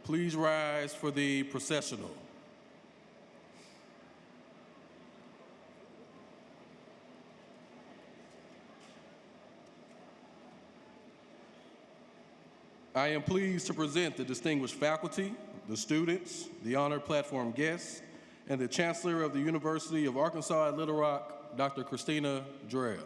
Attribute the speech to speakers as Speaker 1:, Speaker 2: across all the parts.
Speaker 1: Please rise for the processional. I am pleased to present the distinguished faculty, the students, the honored platform guests, and the Chancellor of the University of Arkansas at Little Rock, Dr. Christina Drell.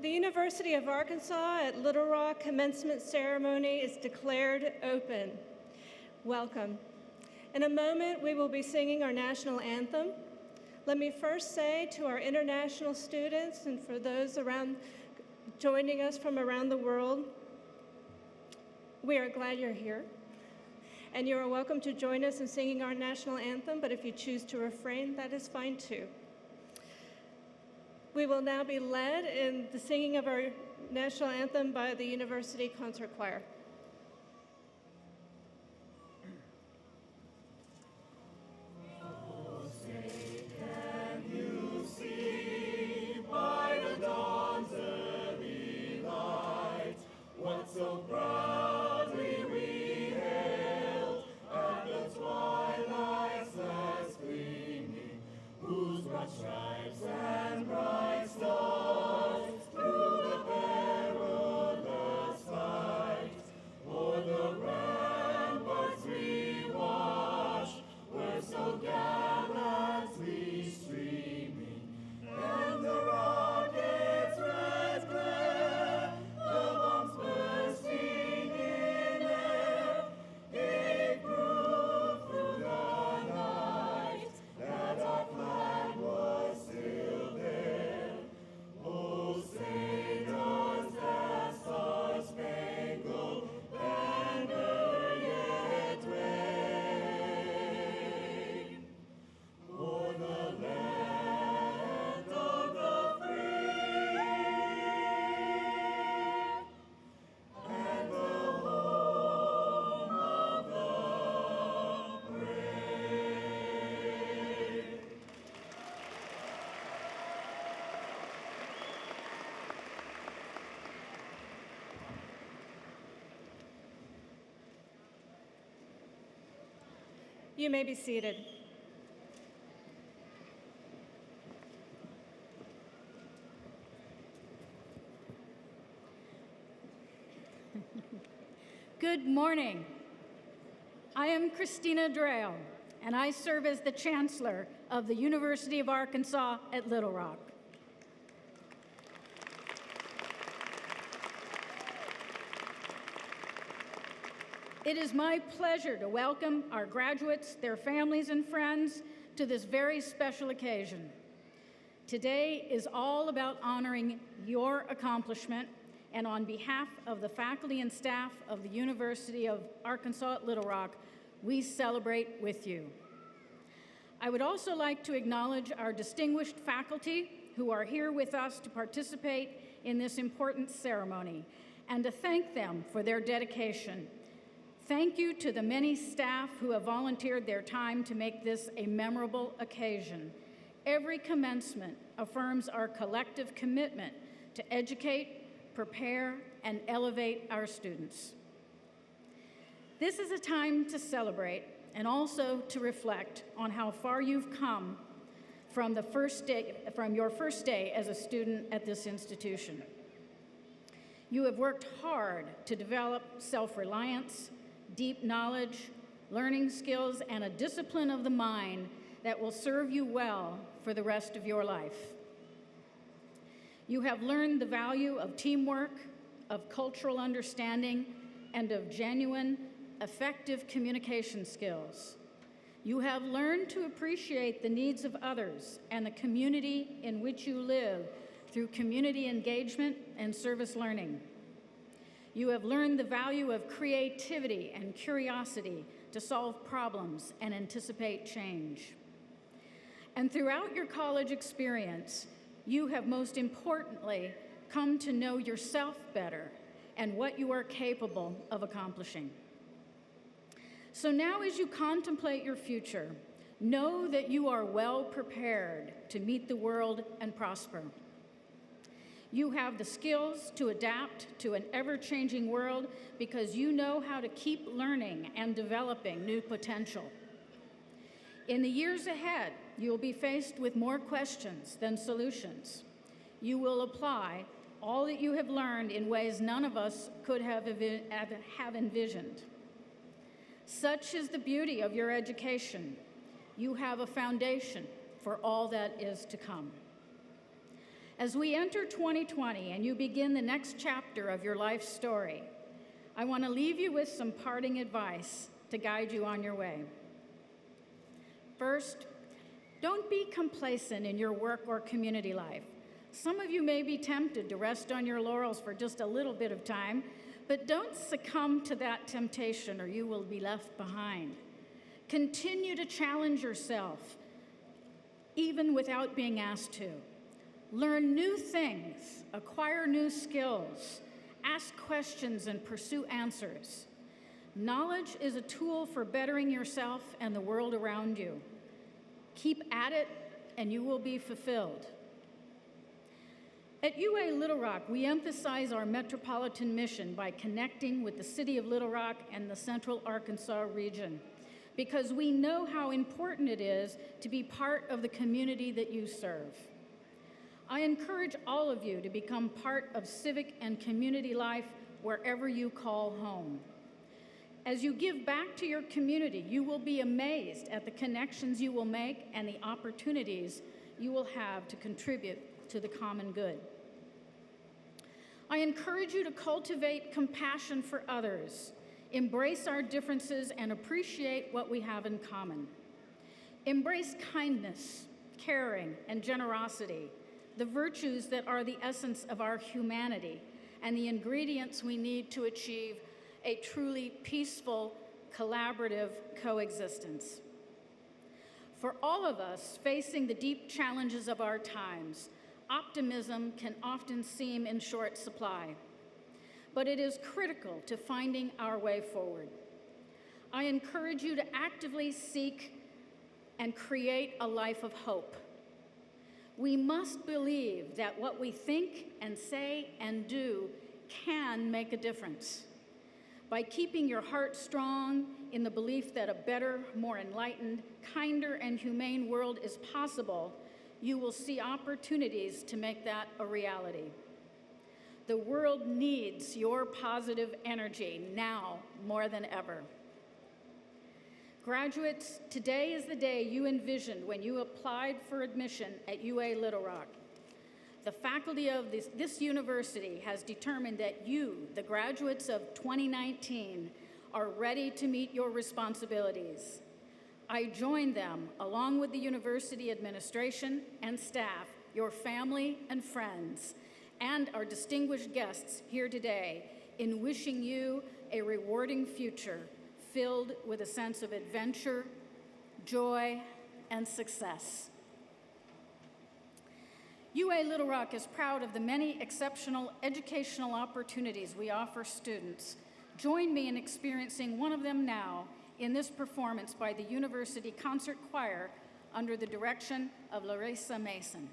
Speaker 2: The University of Arkansas at Little Rock commencement ceremony is declared open. Welcome. In a moment, we will be singing our national anthem. Let me first say to our international students and for those joining us from around the world, we are glad you're here. And you are welcome to join us in singing our national anthem, but if you choose to refrain, that is fine too. We will now be led in the singing of our national anthem by the University Concert Choir.
Speaker 3: So proudly we hailed at the twilight's last gleaming, whose broad stripes and bright stars through the perilous fight o'er the ramparts we watched were so gallantly streaming, and the rockets' red glare, the bombs bursting in air, gave proof through the night that our flag was still there. Oh, say does that star-spangled banner yet wave o'er the land of the free and the home of the brave.
Speaker 2: You may be seated.
Speaker 4: Good morning. I am Christina Drale, and I serve as the Chancellor of the University of Arkansas at Little Rock. It is my pleasure to welcome our graduates, their families, and friends to this very special occasion. Today is all about honoring your accomplishment, and on behalf of the faculty and staff of the University of Arkansas at Little Rock, we celebrate with you. I would also like to acknowledge our distinguished faculty who are here with us to participate in this important ceremony, and to thank them for their dedication. Thank you to the many staff who have volunteered their time to make this a memorable occasion. Every commencement affirms our collective commitment to educate, prepare, and elevate our students. This is a time to celebrate and also to reflect on how far you've come from your first day as a student at this institution. You have worked hard to develop self-reliance, deep knowledge, learning skills, and a discipline of the mind that will serve you well for the rest of your life. You have learned the value of teamwork, of cultural understanding, and of genuine, effective communication skills. You have learned to appreciate the needs of others and the community in which you live through community engagement and service learning. You have learned the value of creativity and curiosity to solve problems and anticipate change. And throughout your college experience, you have most importantly come to know yourself better and what you are capable of accomplishing. So now as you contemplate your future, know that you are well prepared to meet the world and prosper. You have the skills to adapt to an ever-changing world because you know how to keep learning and developing new potential. In the years ahead, you will be faced with more questions than solutions. You will apply all that you have learned in ways none of us could have envisioned. Such is the beauty of your education. You have a foundation for all that is to come. As we enter 2020 and you begin the next chapter of your life story, I want to leave you with some parting advice to guide you on your way. First, don't be complacent in your work or community life. Some of you may be tempted to rest on your laurels for just a little bit of time, but don't succumb to that temptation or you will be left behind. Continue to challenge yourself, even without being asked to. Learn new things, acquire new skills, ask questions and pursue answers. Knowledge is a tool for bettering yourself and the world around you. Keep at it and you will be fulfilled. At UA Little Rock, we emphasize our metropolitan mission by connecting with the city of Little Rock and the Central Arkansas region, because we know how important it is to be part of the community that you serve. I encourage all of you to become part of civic and community life wherever you call home. As you give back to your community, you will be amazed at the connections you will make and the opportunities you will have to contribute to the common good. I encourage you to cultivate compassion for others, embrace our differences, and appreciate what we have in common. Embrace kindness, caring, and generosity, the virtues that are the essence of our humanity and the ingredients we need to achieve a truly peaceful, collaborative coexistence. For all of us facing the deep challenges of our times, optimism can often seem in short supply, but it is critical to finding our way forward. I encourage you to actively seek and create a life of hope. We must believe that what we think and say and do can make a difference. By keeping your heart strong in the belief that a better, more enlightened, kinder, and humane world is possible, you will see opportunities to make that a reality. The world needs your positive energy now more than ever. Graduates, today is the day you envisioned when you applied for admission at UA Little Rock. The faculty of this university has determined that you, the graduates of 2019, are ready to meet your responsibilities. I join them, along with the university administration and staff, your family and friends, and our distinguished guests here today, in wishing you a rewarding future filled with a sense of adventure, joy, and success. UA Little Rock is proud of the many exceptional educational opportunities we offer students. Join me in experiencing one of them now in this performance by the University Concert Choir under the direction of Larissa Mason.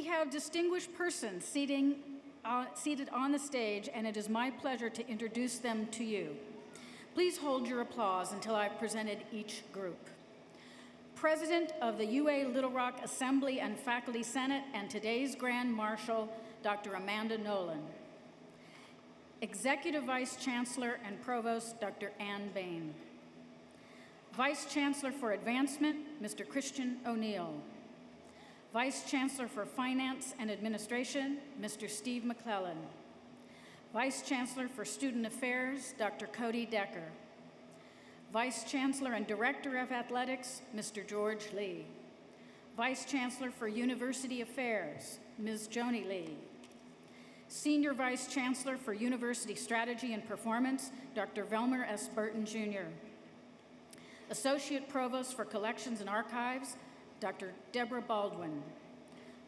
Speaker 4: have distinguished persons seated on the stage, and it is my pleasure to introduce them to you. Please hold your applause until I've presented each group. President of the UA Little Rock Assembly and Faculty Senate and today's Grand Marshal, Dr. Amanda Nolan. Executive Vice Chancellor and Provost, Dr. Ann Bain. Vice Chancellor for Advancement, Mr. Christian O'Neill. Vice Chancellor for Finance and Administration, Mr. Steve McClellan. Vice Chancellor for Student Affairs, Dr. Cody Decker. Vice Chancellor and Director of Athletics, Mr. George Lee. Vice Chancellor for University Affairs, Ms. Joni Lee. Senior Vice Chancellor for University Strategy and Performance, Dr. Velmer S. Burton, Jr. Associate Provost for Collections and Archives, Dr. Deborah Baldwin.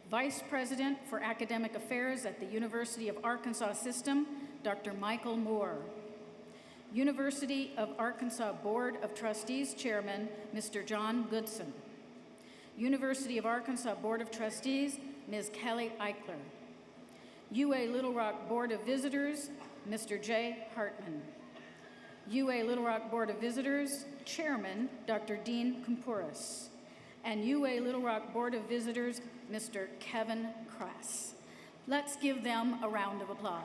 Speaker 4: Vice President for Academic Affairs at the University of Arkansas System, Dr. Michael Moore. University of Arkansas Board of Trustees Chairman, Mr. John Goodson. University of Arkansas Board of Trustees, Ms. Kelly Eichler. UA Little Rock Board of Visitors, Mr. Jay Hartman. UA Little Rock Board of Visitors Chairman, Dr. Dean Kumpuris. And UA Little Rock Board of Visitors, Mr. Kevin Krass. Let's give them a round of applause.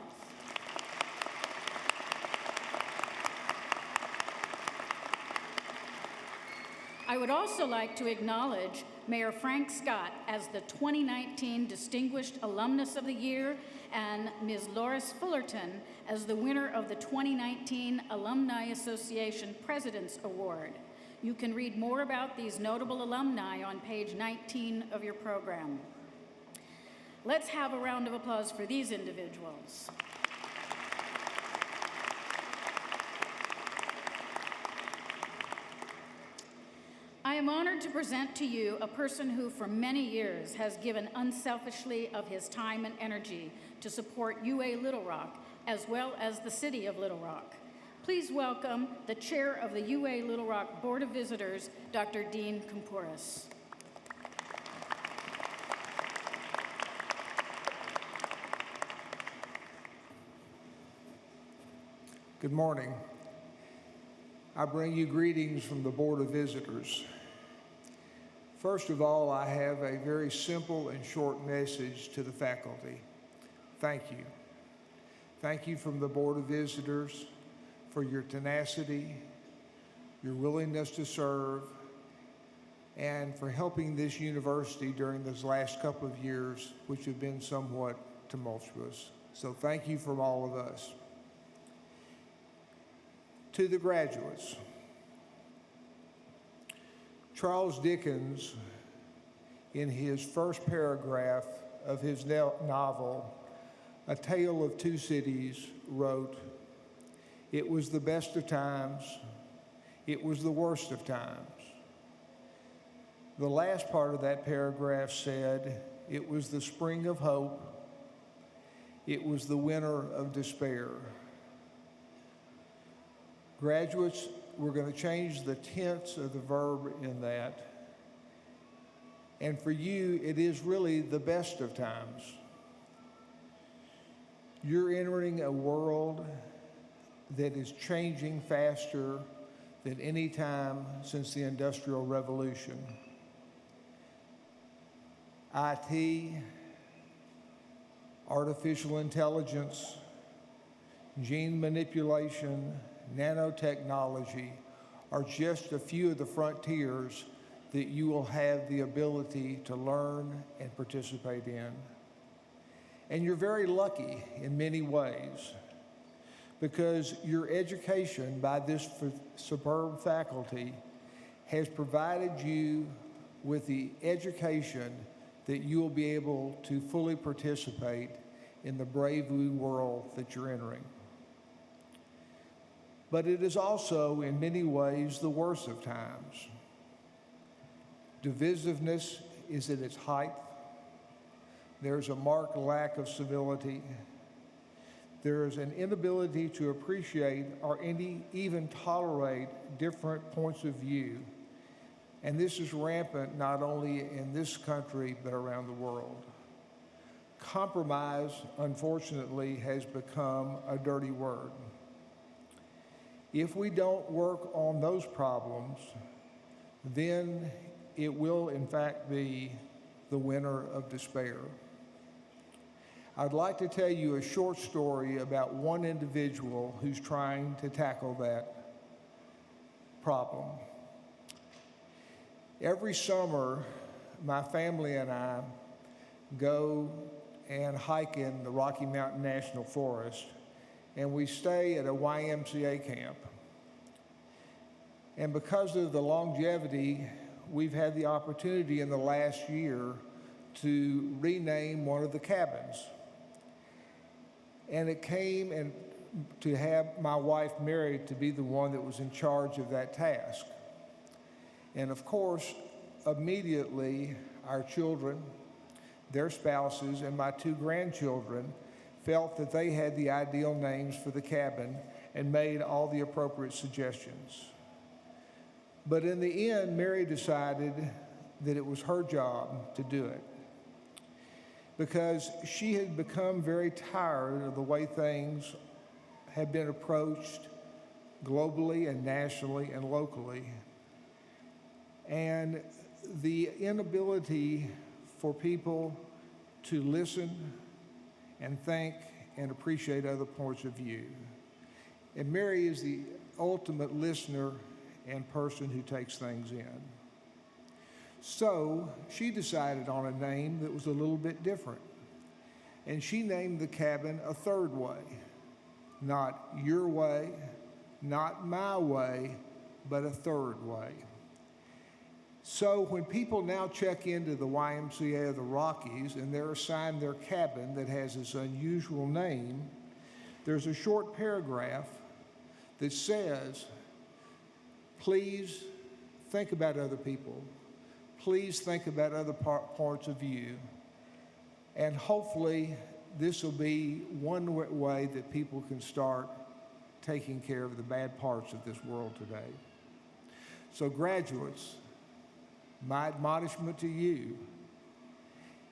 Speaker 4: I would also like to acknowledge Mayor Frank Scott as the 2019 Distinguished Alumnus of the Year and Ms. Loris Fullerton as the winner of the 2019 Alumni Association President's Award. You can read more about these notable alumni on page 19 of your program. Let's have a round of applause for these individuals. I am honored to present to you a person who for many years has given unselfishly of his time and energy to support UA Little Rock, as well as the City of Little Rock. Please welcome the Chair of the UA Little Rock Board of Visitors, Dr. Dean Kumpuris.
Speaker 5: Good morning. I bring you greetings from the Board of Visitors. First of all, I have a very simple and short message to the faculty. Thank you. Thank you from the Board of Visitors for your tenacity, your willingness to serve, and for helping this university during this last couple of years, which have been somewhat tumultuous. So thank you from all of us. To the graduates, Charles Dickens, in his first paragraph of his novel, A Tale of Two Cities, wrote, "It was the best of times, it was the worst of times." The last part of that paragraph said, "It was the spring of hope, it was the winter of despair." Graduates, we're going to change the tense of the verb in that. And for you, it is really the best of times. You're entering a world that is changing faster than any time since the Industrial Revolution. IT, artificial intelligence, gene manipulation, nanotechnology are just a few of the frontiers that you will have the ability to learn and participate in. And you're very lucky in many ways because your education by this superb faculty has provided you with the education that you will be able to fully participate in the brave new world that you're entering. But it is also, in many ways, the worst of times. Divisiveness is at its height. There's a marked lack of civility. There is an inability to appreciate or even tolerate different points of view. And this is rampant not only in this country, but around the world. Compromise, unfortunately, has become a dirty word. If we don't work on those problems, then it will, in fact, be the winter of despair. I'd like to tell you a short story about one individual who's trying to tackle that problem. Every summer, my family and I go and hike in the Rocky Mountain National Forest, and we stay at a YMCA camp. And because of the longevity, we've had the opportunity in the last year to rename one of the cabins. And it came and to have my wife Mary to be the one that was in charge of that task. And of course, immediately our children, their spouses, and my 2 grandchildren felt that they had the ideal names for the cabin and made all the appropriate suggestions. But in the end, Mary decided that it was her job to do it, because she had become very tired of the way things had been approached globally and nationally and locally, and the inability for people to listen and think and appreciate other points of view. And Mary is the ultimate listener and person who takes things in. So she decided on a name that was a little bit different. And she named the cabin A Third Way. Not your way, not my way, but a third way. So when people now check into the YMCA of the Rockies and they're assigned their cabin that has this unusual name, there's a short paragraph that says, please think about other people. Please think about other points of view. And hopefully this will be one way that people can start taking care of the bad parts of this world today. So graduates, my admonishment to you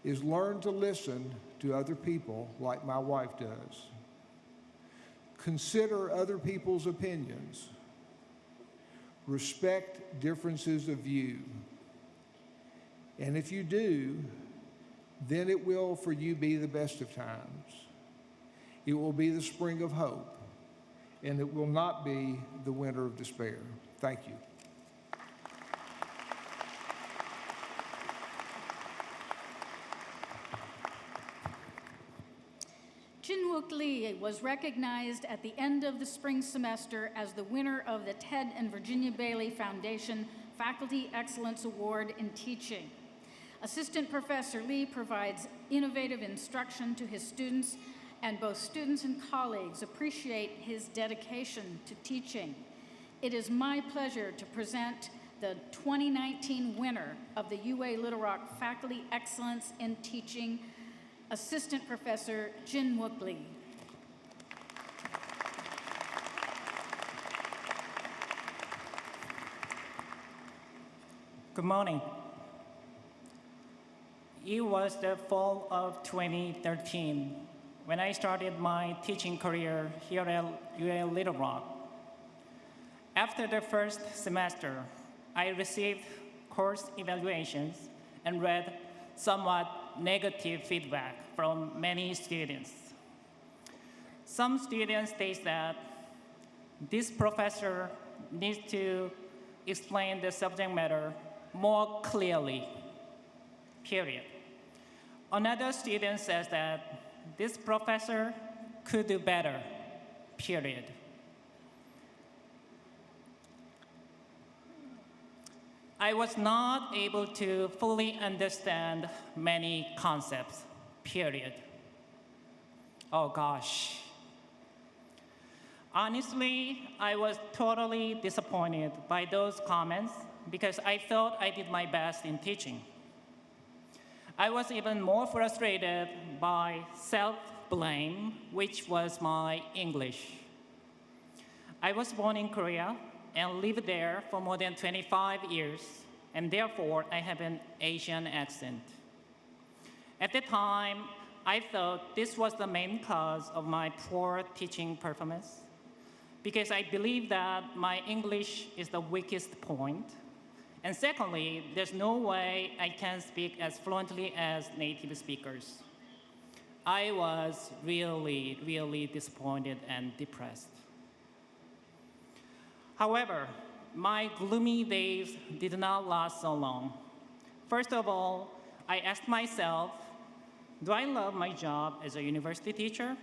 Speaker 5: is learn to listen to other people like my wife does. Consider other people's opinions. Respect differences of view. And if you do, then it will for you be the best of times. It will be the spring of hope, and it will not be the winter of despair. Thank you.
Speaker 4: Jinwook Lee was recognized at the end of the spring semester as the winner of the Ted and Virginia Bailey Foundation Faculty Excellence Award in Teaching. Assistant Professor Lee provides innovative instruction to his students, and both students and colleagues appreciate his dedication to teaching. It is my pleasure to present the 2019 winner of the UA Little Rock Faculty Excellence in Teaching, Assistant Professor Jinwook Lee.
Speaker 6: Good morning. It was the fall of 2013 when I started my teaching career here at UA Little Rock. After the first semester, I received course evaluations and read somewhat negative feedback from many students. Some students state that this professor needs to explain the subject matter more clearly, period. Another student says that this professor could do better, period. I was not able to fully understand many concepts, period. Oh gosh. Honestly, I was totally disappointed by those comments because I thought I did my best in teaching. I was even more frustrated by self-blame, which was my English. I was born in Korea and lived there for more than 25 years, and therefore I have an Asian accent. At the time, I thought this was the main cause of my poor teaching performance because I believe that my English is the weakest point. And secondly, there's no way I can speak as fluently as native speakers. I was really, really disappointed and depressed. However, my gloomy days did not last so long. First of all, I asked myself, do I love my job as a university teacher?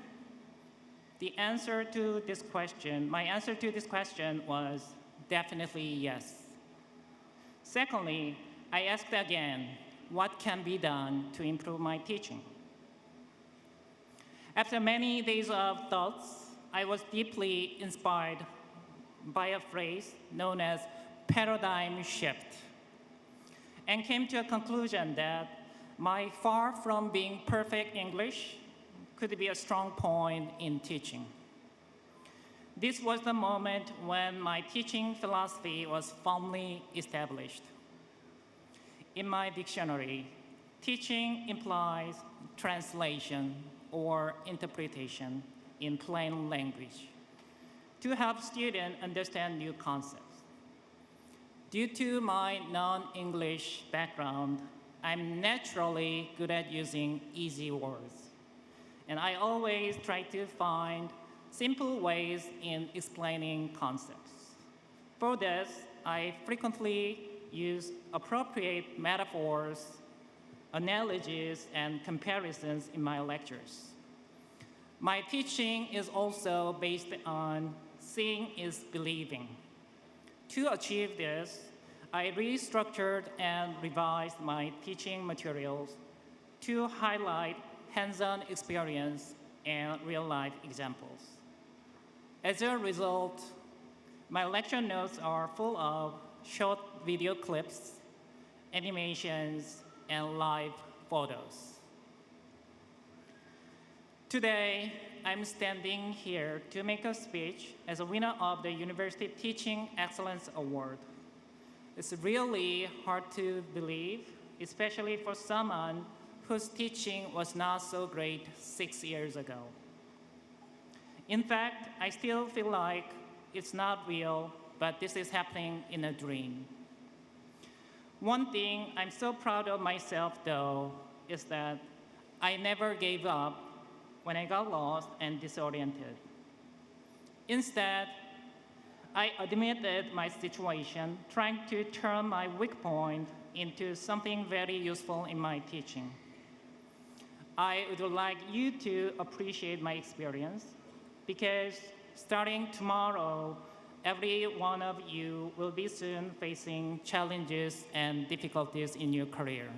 Speaker 6: My answer to this question was definitely yes. Secondly, I asked again, what can be done to improve my teaching? After many days of thoughts, I was deeply inspired by a phrase known as paradigm shift, and came to a conclusion that my far from being perfect English could be a strong point in teaching. This was the moment when my teaching philosophy was firmly established. In my dictionary, teaching implies translation or interpretation in plain language to help students understand new concepts. Due to my non-English background, I'm naturally good at using easy words, and I always try to find simple ways in explaining concepts. For this, I frequently use appropriate metaphors, analogies, and comparisons in my lectures. My teaching is also based on seeing is believing. To achieve this, I restructured and revised my teaching materials to highlight hands-on experience and real-life examples. As a result, my lecture notes are full of short video clips, animations, and live photos. Today, I'm standing here to make a speech as a winner of the University Teaching Excellence Award. It's really hard to believe, especially for someone whose teaching was not so great 6 years ago. In fact, I still feel like it's not real, but this is happening in a dream. One thing I'm so proud of myself, though, is that I never gave up when I got lost and disoriented. Instead, I admitted my situation, trying to turn my weak point into something very useful in my teaching. I would like you to appreciate my experience because starting tomorrow, every one of you will be soon facing challenges and difficulties in your career.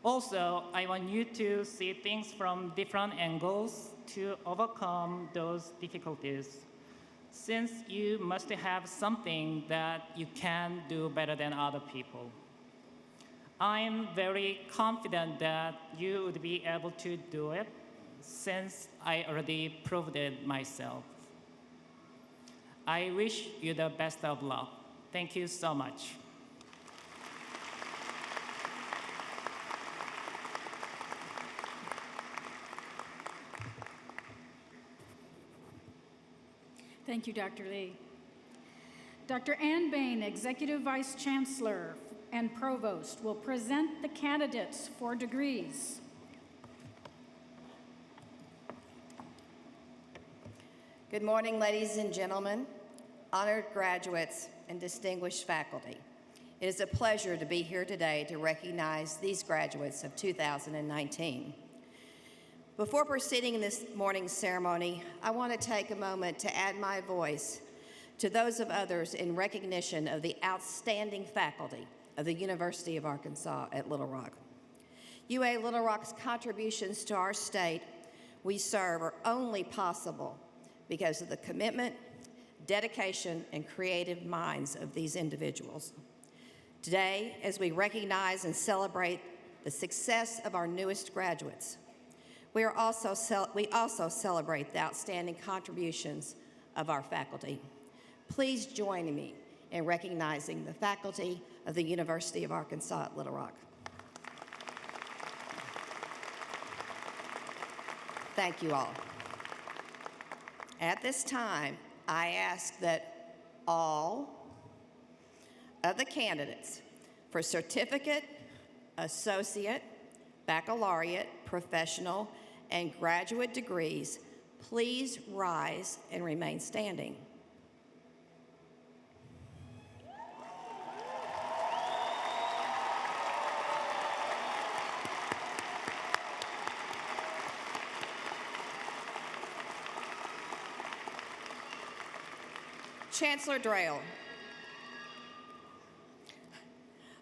Speaker 6: Also, I want you to see things from different angles to overcome those difficulties, since you must have something that you can do better than other people. I'm very confident that you would be able to do it, since I already proved it myself. I wish you the best of luck. Thank you so much.
Speaker 4: Thank you, Dr. Lee. Dr. Ann Bain, Executive Vice Chancellor and Provost, will present the candidates for degrees.
Speaker 7: Good morning, ladies and gentlemen, honored graduates, and distinguished faculty. It is a pleasure to be here today to recognize these graduates of 2019. Before proceeding in this morning's ceremony, I want to take a moment to add my voice to those of others in recognition of the outstanding faculty of the University of Arkansas at Little Rock. UA Little Rock's contributions to our state we serve are only possible because of the commitment, dedication, and creative minds of these individuals. Today, as we recognize and celebrate the success of our newest graduates, we also celebrate the outstanding contributions of our faculty. Please join me in recognizing the faculty of the University of Arkansas at Little Rock. Thank you all. At this time, I ask that all of the candidates for certificate, associate, baccalaureate, professional, and graduate degrees please rise and remain standing. Chancellor Drayle.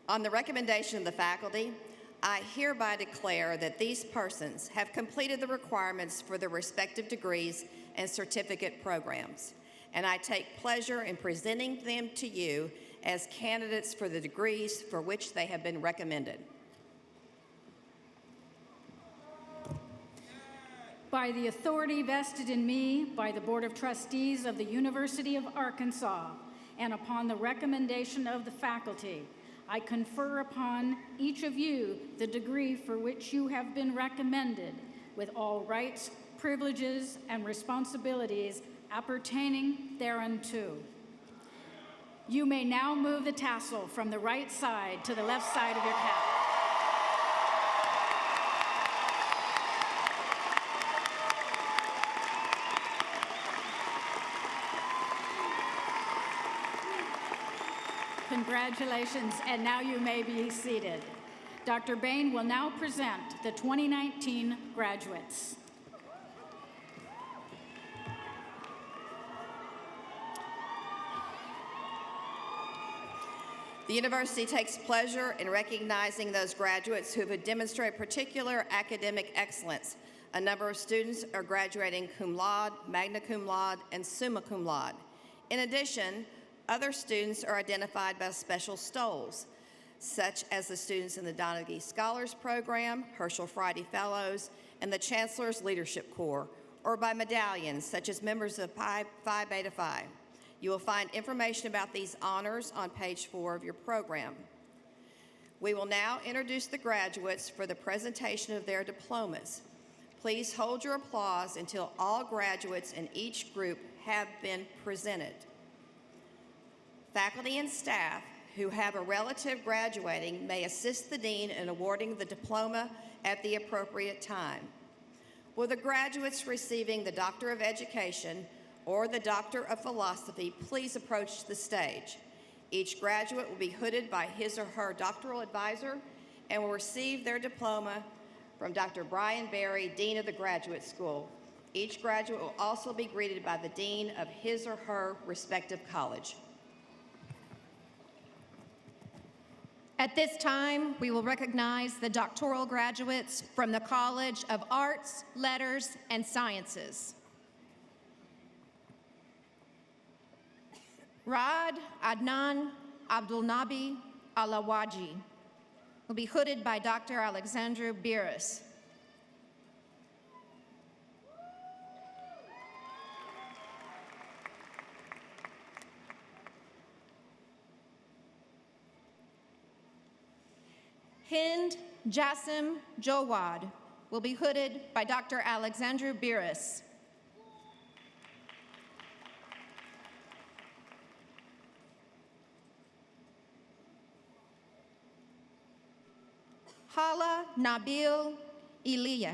Speaker 7: On the recommendation of the faculty, I hereby declare that these persons have completed the requirements for their respective degrees and certificate programs, and I take pleasure in presenting them to you as candidates for the degrees for which they have been recommended.
Speaker 4: By the authority vested in me by the Board of Trustees of the University of Arkansas, and upon the recommendation of the faculty, I confer upon each of you the degree for which you have been recommended, with all rights, privileges, and responsibilities appertaining thereunto. You may now move the tassel from the right side to the left side of your cap. Congratulations, and now you may be seated. Dr. Bain will now present the 2019 graduates.
Speaker 7: The university takes pleasure in recognizing those graduates who have demonstrated particular academic excellence. A number of students are graduating cum laude, magna cum laude, and summa cum laude. In addition, other students are identified by special stoles, such as the students in the Donaghy Scholars Program, Herschel Friday Fellows, and the Chancellor's Leadership Corps, or by medallions, such as members of Phi Beta Phi. You will find information about these honors on page 4 of your program. We will now introduce the graduates for the presentation of their diplomas. Please hold your applause until all graduates in each group have been presented. Faculty and staff who have a relative graduating may assist the dean in awarding the diploma at the appropriate time. Will the graduates receiving the Doctor of Education or the Doctor of Philosophy please approach the stage? Each graduate will be hooded by his or her doctoral advisor and will receive their diploma from Dr. Brian Berry, Dean of the Graduate School. Each graduate will also be greeted by the dean of his or her respective college.
Speaker 8: At this time, we will recognize the doctoral graduates from the College of Arts, Letters, and Sciences. Raad Adnan Abdulnabi Alawaji will be hooded by Dr. Alexandru Biris. Hind Jassim Jawad will be hooded by Dr. Alexandru Biris. Hala Nabil Iliya,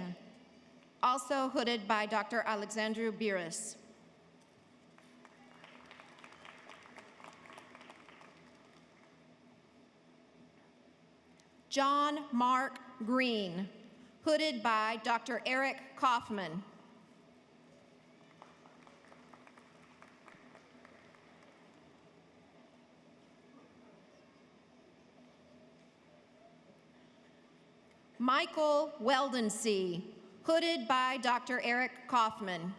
Speaker 8: also hooded by Dr. Alexandru Biris. John Mark Green, hooded by Dr. Eric Kaufman. Michael Weldensee, hooded by Dr. Eric Kaufman.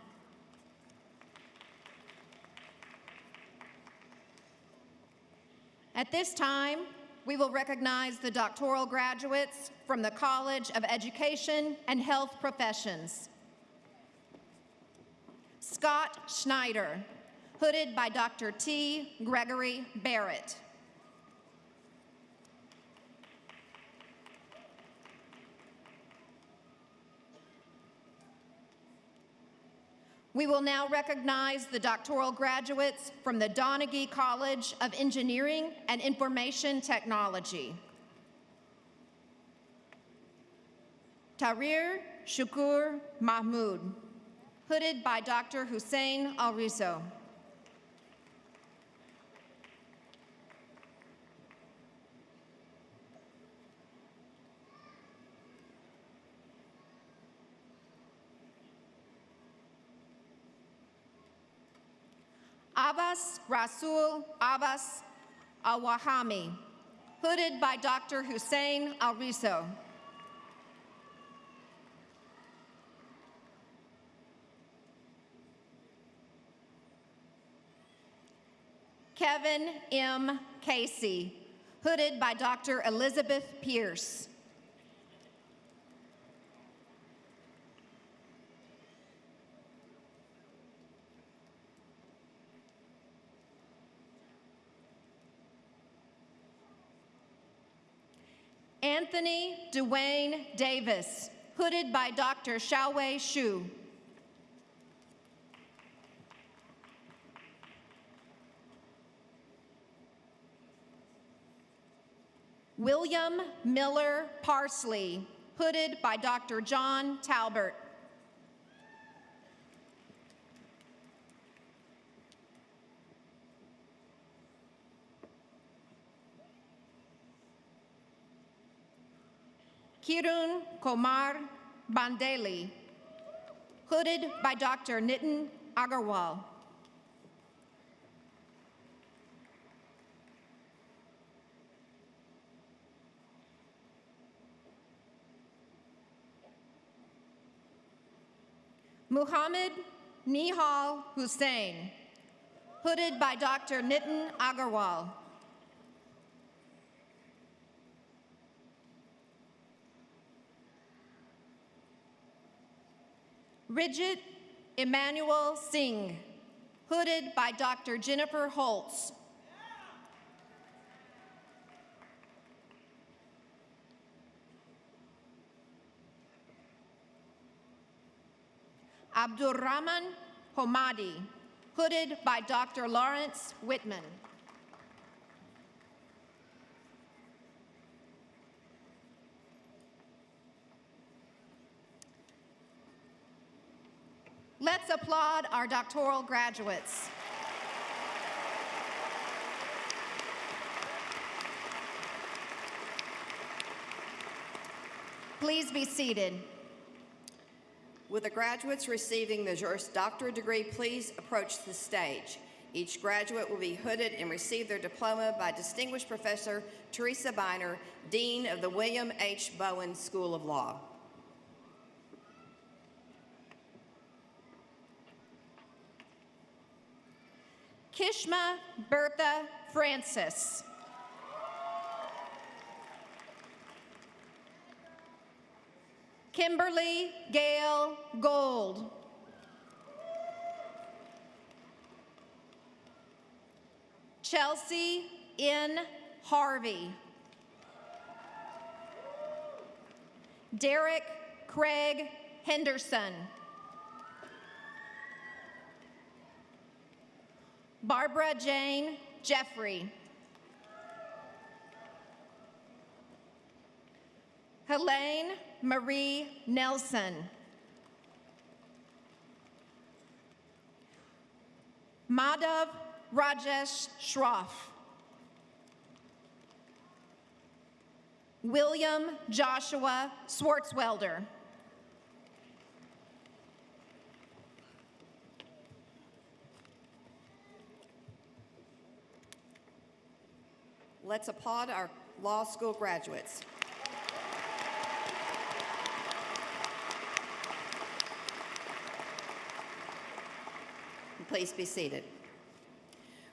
Speaker 8: At this time, we will recognize the doctoral graduates from the College of Education and Health Professions. Scott Schneider, hooded by Dr. T. Gregory Barrett. We will now recognize the doctoral graduates from the Donaghy College of Engineering and Information Technology. Tahrir Shukur Mahmood, hooded by Dr. Hussein Al-Riso. Abbas Rasul Abbas Al-Wahami, hooded by Dr. Hussein Al-Riso. Kevin M. Casey, hooded by Dr. Elizabeth Pierce. Anthony Dwayne Davis, hooded by Dr. Xiaowei Xu. William Miller Parsley, hooded by Dr. John Talbert. Kirun Komar Bandeli, hooded by Dr. Nitin Agarwal. Muhammad Nihal Hussain, hooded by Dr. Nitin Agarwal. Rijit Emmanuel Singh, hooded by Dr. Jennifer Holtz. Abdurrahman Homadi, hooded by Dr. Lawrence Whitman. Let's applaud our doctoral graduates. Please be seated.
Speaker 7: Will the graduates receiving the Juris Doctorate degree please approach the stage? Each graduate will be hooded and receive their diploma by Distinguished Professor Teresa Biner, Dean of the William H. Bowen School of Law.
Speaker 8: Kishma Bertha Francis. Kimberly Gail Gold. Chelsea N. Harvey. Derek Craig Henderson. Barbara Jane Jeffrey. Helene Marie Nelson. Madhav Rajesh Shroff. William Joshua Swartzwelder.
Speaker 7: Let's applaud our law school graduates. Please be seated.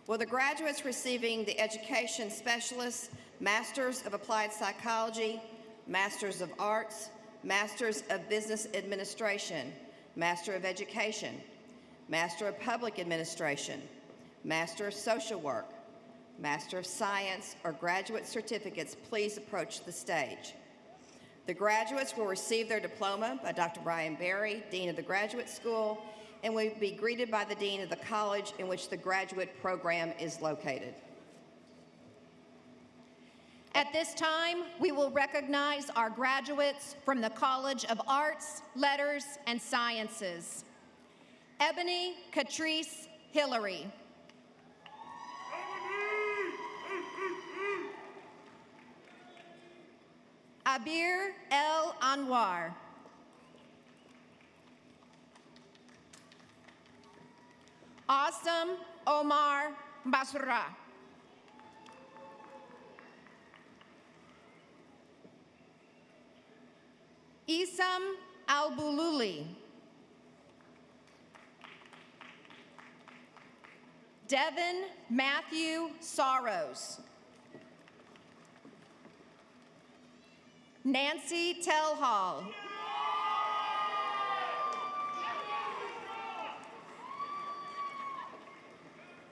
Speaker 7: Will the graduates receiving the Education Specialist, Masters of Applied Psychology, Masters of Arts, Masters of Business Administration, Master of Education, Master of Public Administration, Master of Social Work, Master of Science, or graduate certificates please approach the stage? The graduates will receive their diploma by Dr. Brian Berry, Dean of the Graduate School, and will be greeted by the Dean of the college in which the graduate program is located.
Speaker 8: At this time, we will recognize our graduates from the College of Arts, Letters, and Sciences. Ebony Catrice Hillary. Abir El Anwar. Asam Omar Basra. Isam Al-Bululi. Devin Matthew Sorrows. Nancy Telhall.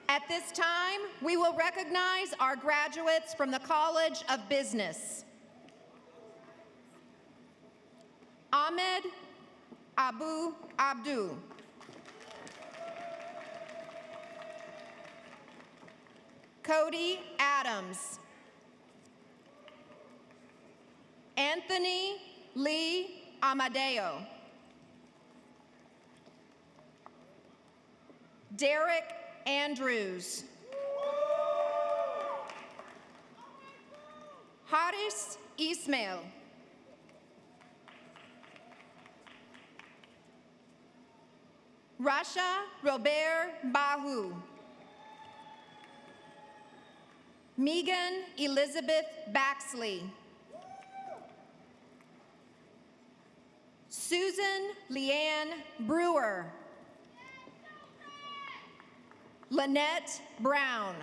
Speaker 8: At this time, we will recognize our graduates from the College of Business. Ahmed Abu Abdu. Cody Adams. Anthony Lee Amadeo. Derek Andrews. Haris Ismail. Rasha Robert Bahu. Megan Elizabeth Baxley. Susan Leanne Brewer. Lynette Brown.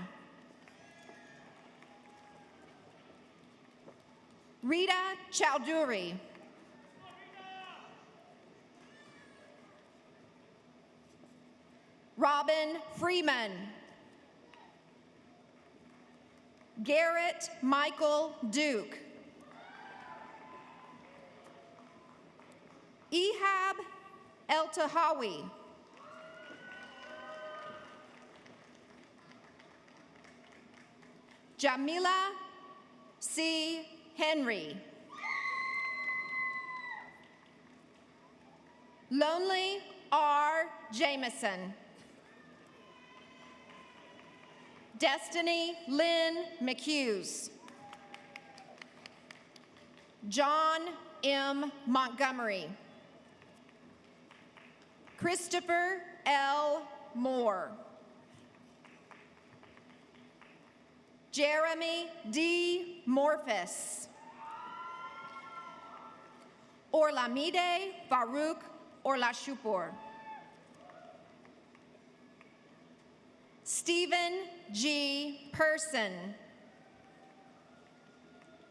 Speaker 8: Rita Chowdhury. Robin Freeman. Garrett Michael Duke. Ehab El-Tahawi. Jamila C. Henry. Lonely R. Jameson. Destiny Lynn McHughes. John M. Montgomery. Christopher L. Moore. Jeremy D. Morphus. Orlamide Farouk Orlashupur. Stephen G. Person.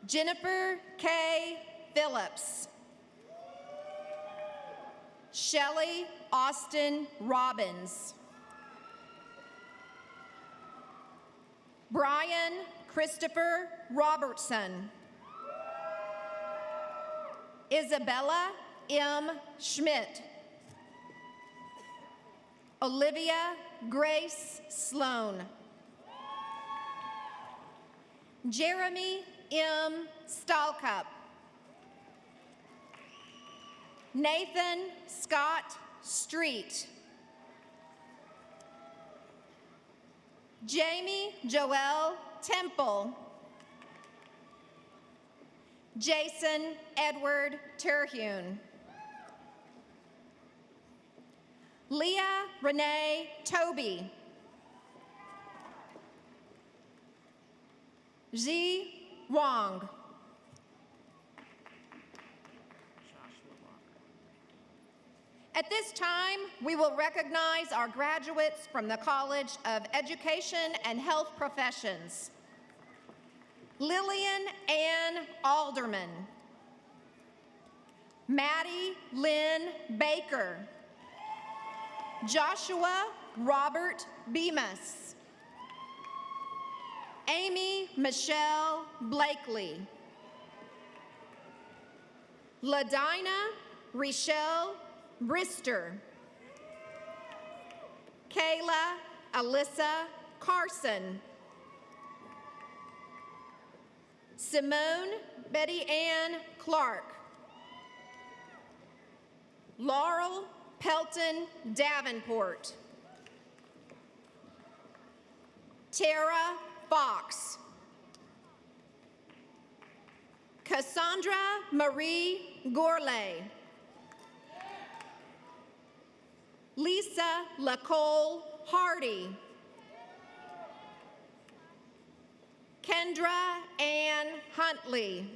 Speaker 8: Jennifer K. Phillips. Shelley Austin Robbins. Brian Christopher Robertson. Isabella M. Schmidt. Olivia Grace Sloan. Jeremy M. Stahlcup. Nathan Scott Street. Jamie Joel Temple. Jason Edward Terhune. Leah Renee Toby. Zi Wong. At this time, we will recognize our graduates from the College of Education and Health Professions. Lillian Ann Alderman. Maddie Lynn Baker. Joshua Robert Bemis. Amy Michelle Blakely. Ladina Richelle Brister. Kayla Alyssa Carson. Simone Betty Ann Clark. Laurel Pelton Davenport. Tara Fox. Cassandra Marie Gourlay. Lisa Lacole Hardy. Kendra Ann Huntley.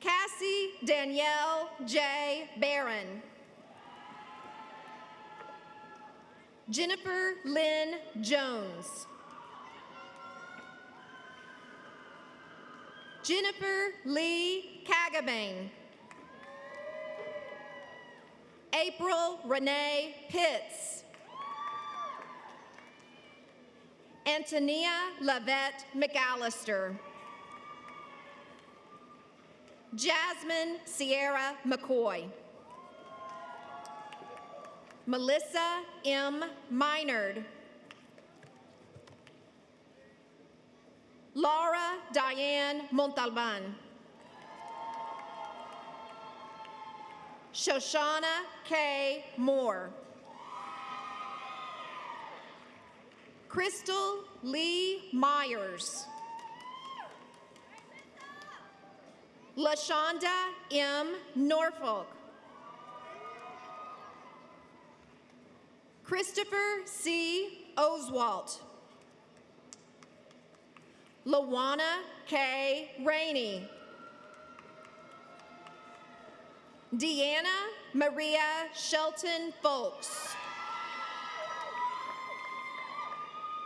Speaker 8: Cassie Danielle J. Barron. Jennifer Lynn Jones. Jennifer Lee Cagabane. April Renee Pitts. Antonia Lavette McAllister. Jasmine Sierra McCoy. Melissa M. Minard. Laura Diane Montalban. Shoshana K. Moore. Crystal Lee Myers. LaShonda M. Norfolk. Christopher C. Oswalt. Lawana K. Rainey. Deanna Maria Shelton Folks.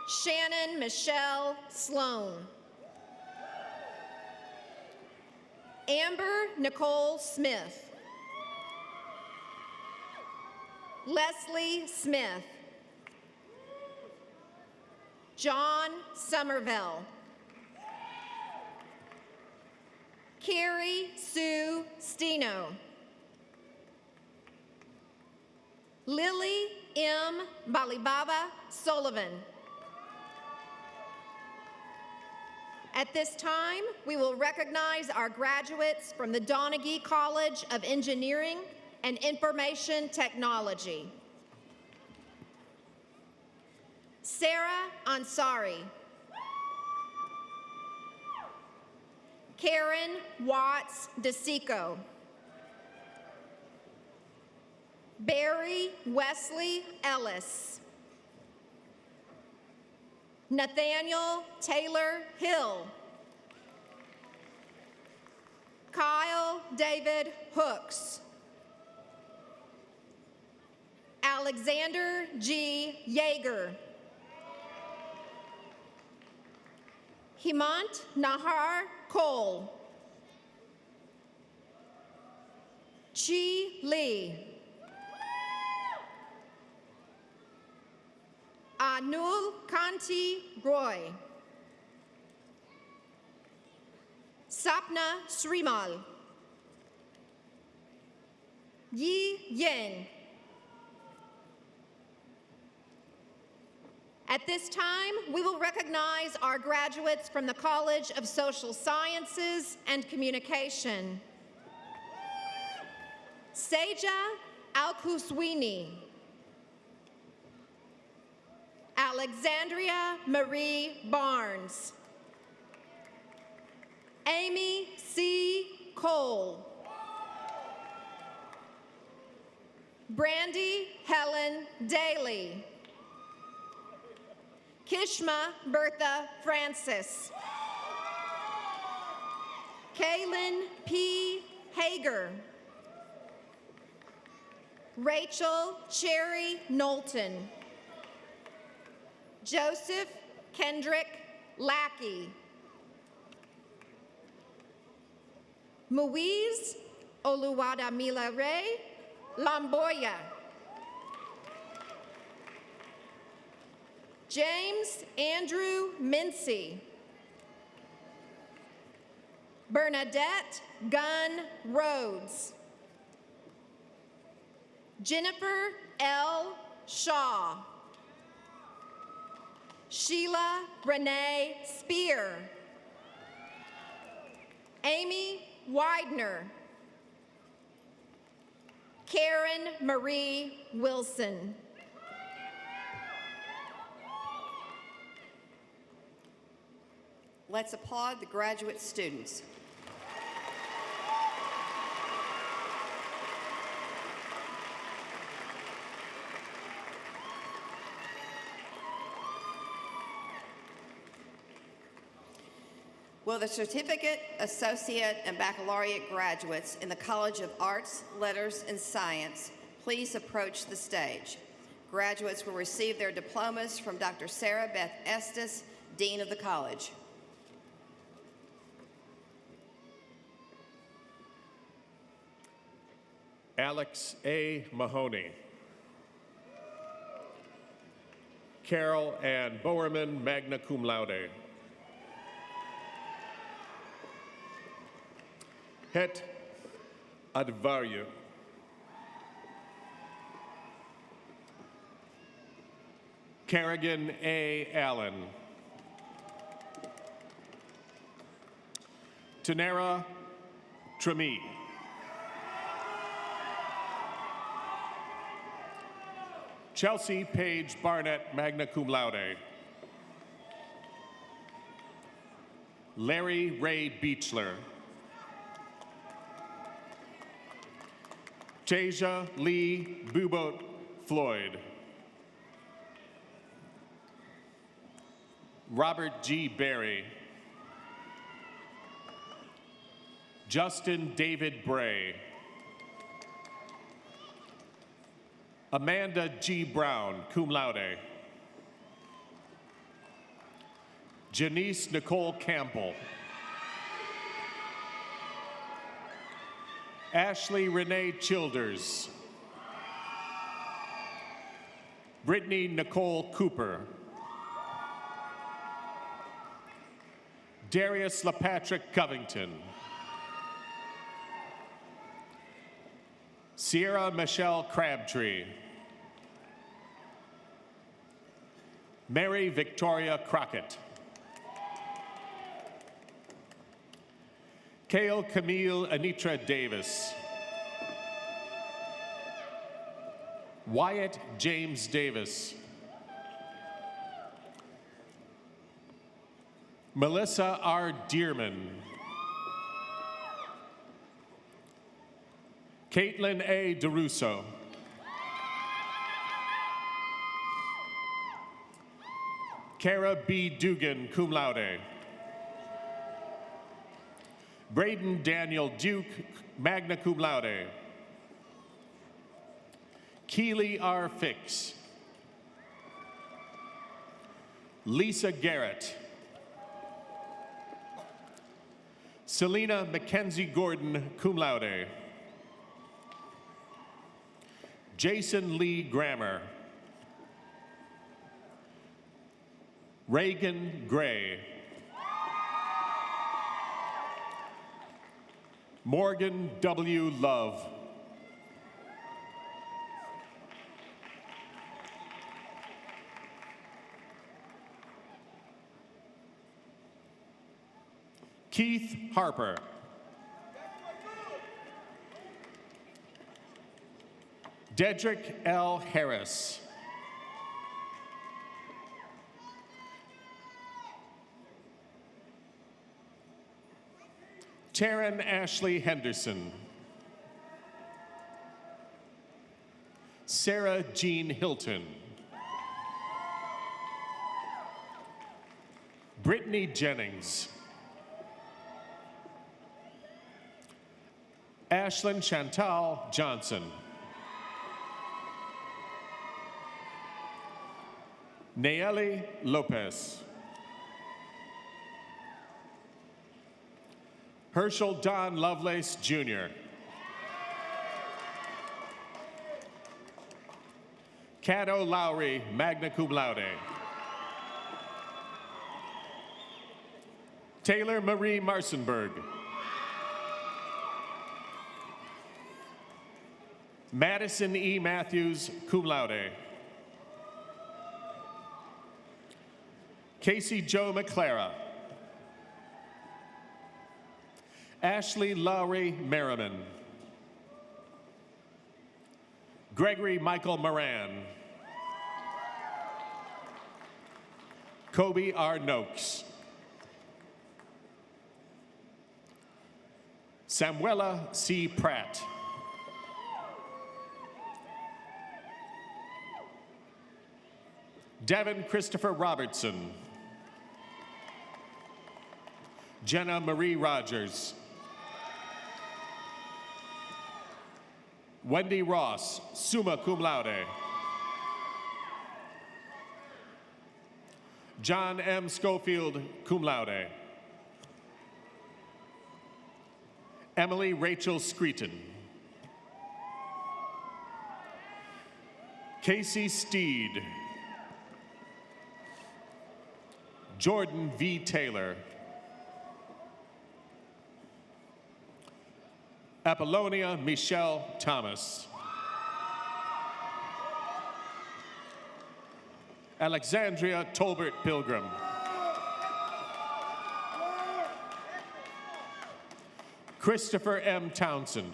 Speaker 8: Shannon Michelle Sloan. Amber Nicole Smith. Leslie Smith. John Somerville. Carrie Sue Steno. Lily M. Balibaba Sullivan. At this time, we will recognize our graduates from the Donaghy College of Engineering and Information Technology. Sarah Ansari. Karen Watts DeSico. Barry Wesley Ellis. Nathaniel Taylor Hill. Kyle David Hooks. Alexander G. Yeager. Himant Nahar Cole. Chi Lee. Anul Kanti Roy. Sapna Srimal. Yi Yen. At this time, we will recognize our graduates from the College of Social Sciences and Communication. Seja Al-Kuswini. Alexandria Marie Barnes. Amy C. Cole. Brandy Helen Daly. Kishma Bertha Francis. Kaylin P. Hager. Rachel Cherry Knowlton. Joseph Kendrick Lackey. Muiz Oluwadamila Ray Lamboya. James Andrew Mincy. Bernadette Gunn Rhodes. Jennifer L. Shaw. Sheila Renee Spear. Amy Widener. Karen Marie Wilson.
Speaker 7: Let's applaud the graduate students. Will the certificate, associate, and baccalaureate graduates in the College of Arts, Letters, and Science please approach the stage? Graduates will receive their diplomas from Dr. Sarah Beth Estes, Dean of the College.
Speaker 9: Alex A. Mahoney. Carol Ann Bowerman, magna cum laude. Het Advaryu. Kerrigan A. Allen. Tanera Tremi. Chelsea Page Barnett, magna cum laude. Larry Ray Beechler. Tasia Lee Bubot Floyd. Robert G. Berry. Justin David Bray. Amanda G. Brown, cum laude. Janice Nicole Campbell. Ashley Renee Childers. Brittany Nicole Cooper. Darius LaPatrick Covington. Sierra Michelle Crabtree. Mary Victoria Crockett. Kale Camille Anitra Davis. Wyatt James Davis. Melissa R. Dearman. Caitlin A. DeRusso. Kara B. Dugan, cum laude. Braden Daniel Duke, magna cum laude. Keely R. Fix. Lisa Garrett. Selena Mackenzie Gordon, cum laude. Jason Lee Grammer. Reagan Gray. Morgan W. Love. Keith Harper. Dedrick L. Harris. Taryn Ashley Henderson. Sarah Jean Hilton. Brittany Jennings. Ashlyn Chantal Johnson. Nayeli Lopez. Herschel Don Lovelace, Jr. Cato Lowry, magna cum laude. Taylor Marie Marsenberg. Madison E. Matthews, cum laude. Casey Jo McClara. Ashley Lowry Merriman. Gregory Michael Moran. Kobe R. Noakes. Samuela C. Pratt. Devin Christopher Robertson. Jenna Marie Rogers. Wendy Ross, summa cum laude. John M. Schofield, cum laude. Emily Rachel Screeton. Casey Steed. Jordan V. Taylor. Apollonia Michelle Thomas. Alexandria Tolbert Pilgrim. Christopher M. Townsend.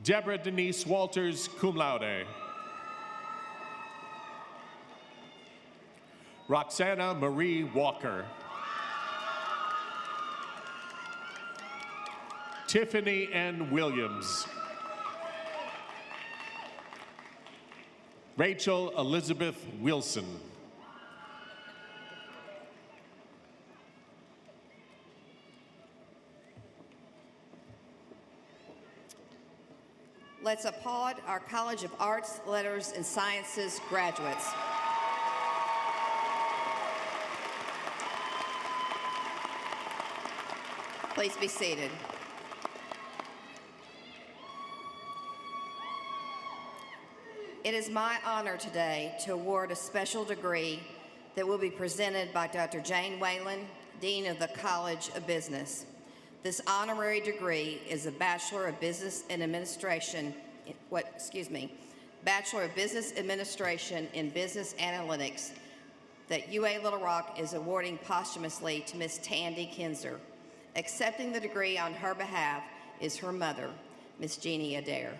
Speaker 9: Deborah Denise Walters, cum laude. Roxana Marie Walker. Tiffany N. Williams. Rachel Elizabeth Wilson.
Speaker 7: Let's applaud our College of Arts, Letters, and Sciences graduates. Please be seated. It is my honor today to award a special degree that will be presented by Dr. Jane Whalen, Dean of the College of Business. This honorary degree is a Bachelor of Business and Administration, Bachelor of Business Administration in Business Analytics that UA Little Rock is awarding posthumously to Miss Tandy Kinzer. Accepting the degree on her behalf is her mother, Miss Jeannie Adair.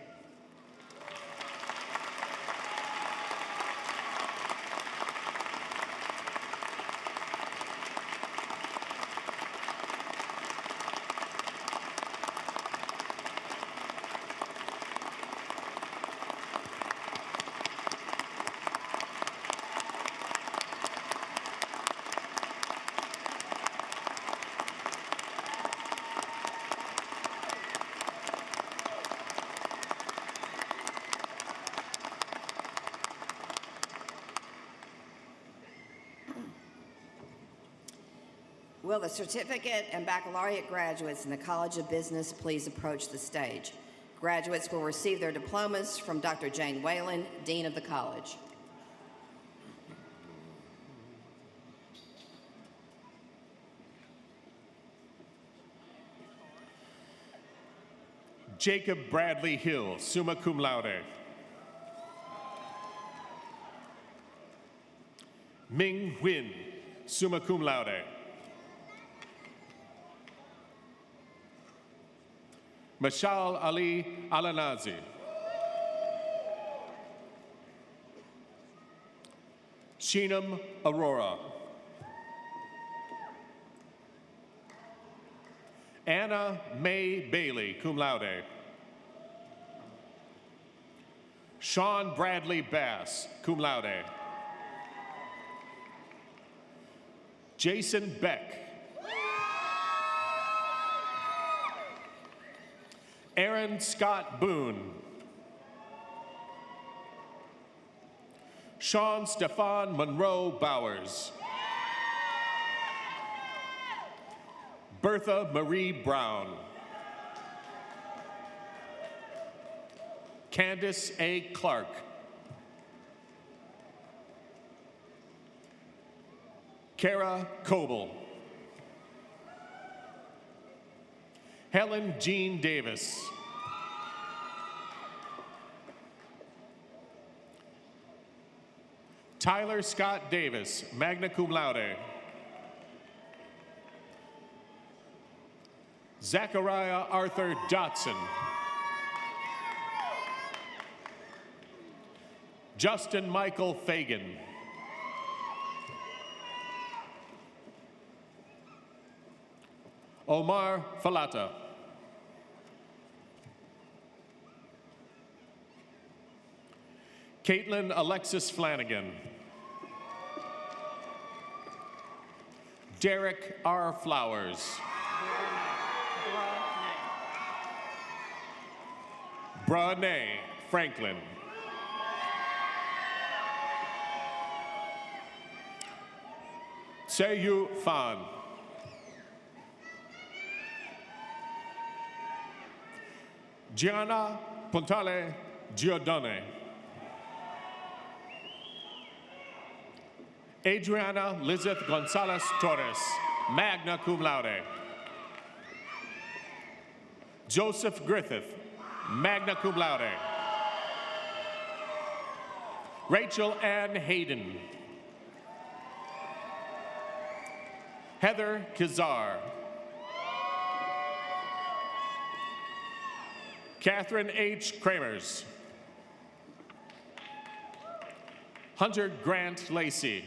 Speaker 7: Will the certificate and baccalaureate graduates in the College of Business please approach the stage? Graduates will receive their diplomas from Dr. Jane Whalen, Dean of the College.
Speaker 9: Jacob Bradley Hill, summa cum laude. Ming Nguyen, summa cum laude. Mashal Ali Alanazi. Sheenam Aurora. Anna Mae Bailey, cum laude. Sean Bradley Bass, cum laude. Jason Beck. Aaron Scott Boone. Sean Stefan Monroe Bowers. Bertha Marie Brown. Candace A. Clark. Kara Coble. Helen Jean Davis. Tyler Scott Davis, magna cum laude. Zachariah Arthur Dotson. Justin Michael Fagan. Omar Falata. Caitlin Alexis Flanagan. Derek R. Flowers. Brane Franklin. Seyu Fan. Gianna Pontale Giordane. Adriana Lizeth Gonzalez Torres, magna cum laude. Joseph Griffith, magna cum laude. Rachel Ann Hayden. Heather Kizar. Catherine H. Kramers. Hunter Grant Lacey.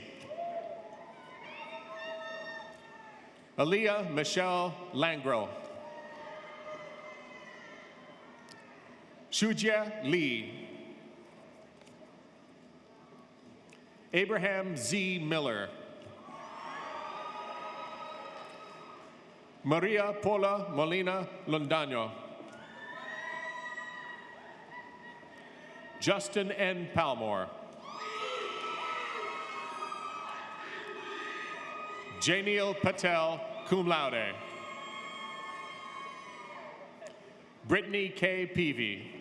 Speaker 9: Aaliyah Michelle Langro. Shujia Lee. Abraham Z. Miller. Maria Paula Molina Londaño. Justin N. Palmore. Janiel Patel, cum laude. Brittany K. Peavy.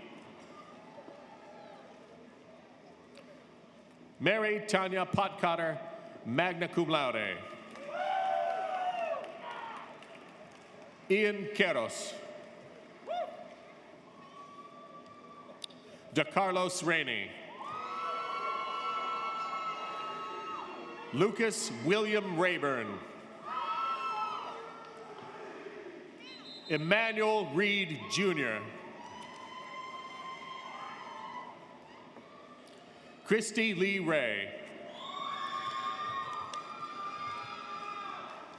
Speaker 9: Mary Tanya Potcotter, magna cum laude. Ian Queros. De Carlos Rainey. Lucas William Rayburn. Emmanuel Reed Jr. Christy Lee Ray.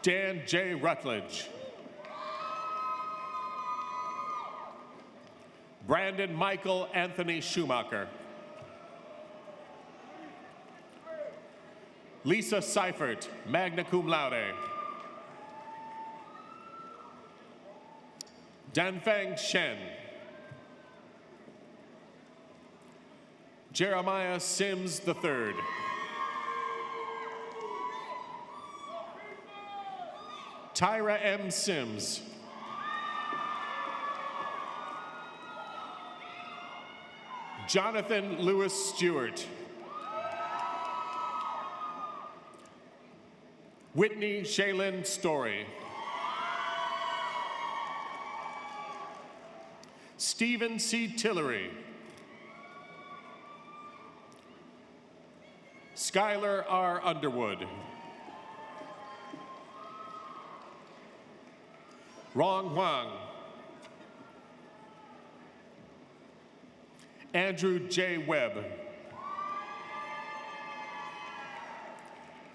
Speaker 9: Dan J. Rutledge. Brandon Michael Anthony Schumacher. Lisa Seifert, magna cum laude. Danfeng Shen. Jeremiah Sims III. Tyra M. Sims. Jonathan Lewis Stewart. Whitney Shaylin Story. Stephen C. Tillery. Skylar R. Underwood. Rong Huang. Andrew J. Webb.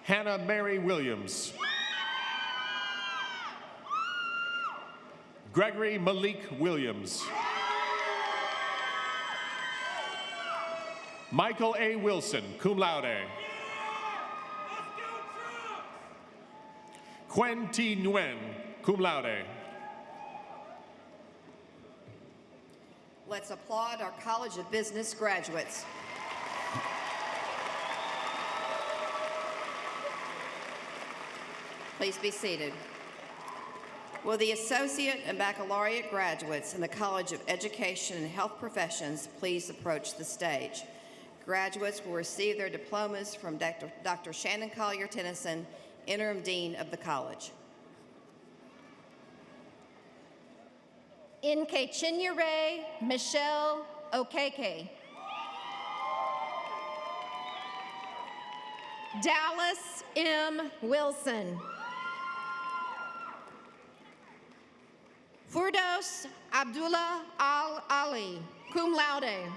Speaker 9: Hannah Mary Williams. Gregory Malik Williams. Michael A. Wilson, cum laude. Quen T. Nguyen, cum laude.
Speaker 7: Let's applaud our College of Business graduates. Please be seated. Will the associate and baccalaureate graduates in the College of Education and Health Professions please approach the stage? Graduates will receive their diplomas from Dr. Shannon Collier Tennyson, Interim Dean of the college.
Speaker 8: Inke Chinyere Michelle Okeke. Dallas M. Wilson. Furdos Abdullah Al-Ali, cum laude.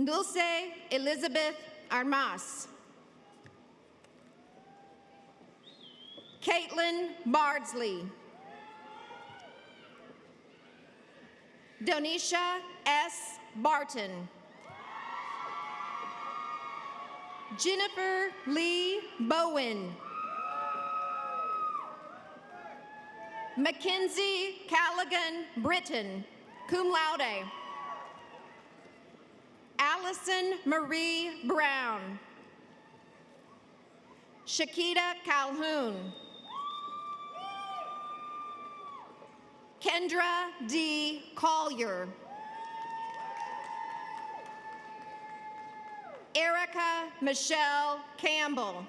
Speaker 8: Dulce Elizabeth Armas. Caitlin Bardsley. Donisha S. Barton. Jennifer Lee Bowen. Mackenzie Callaghan Britton, cum laude. Allison Marie Brown. Shakita Calhoun. Kendra D. Collier. Erica Michelle Campbell.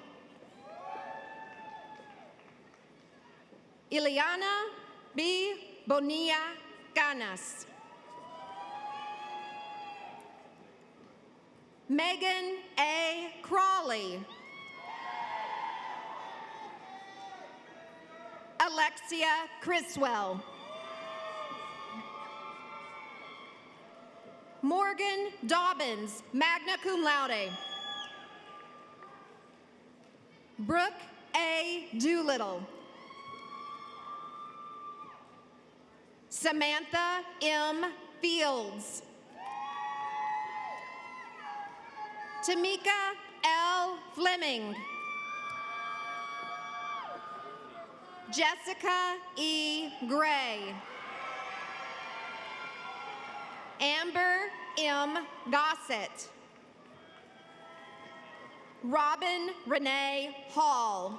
Speaker 8: Ileana B. Bonilla Ganas. Megan A. Crawley. Alexia Criswell. Morgan Dobbins, magna cum laude. Brooke A. Doolittle. Samantha M. Fields. Tamika L. Fleming. Jessica E. Gray. Amber M. Gossett. Robin Renee Hall.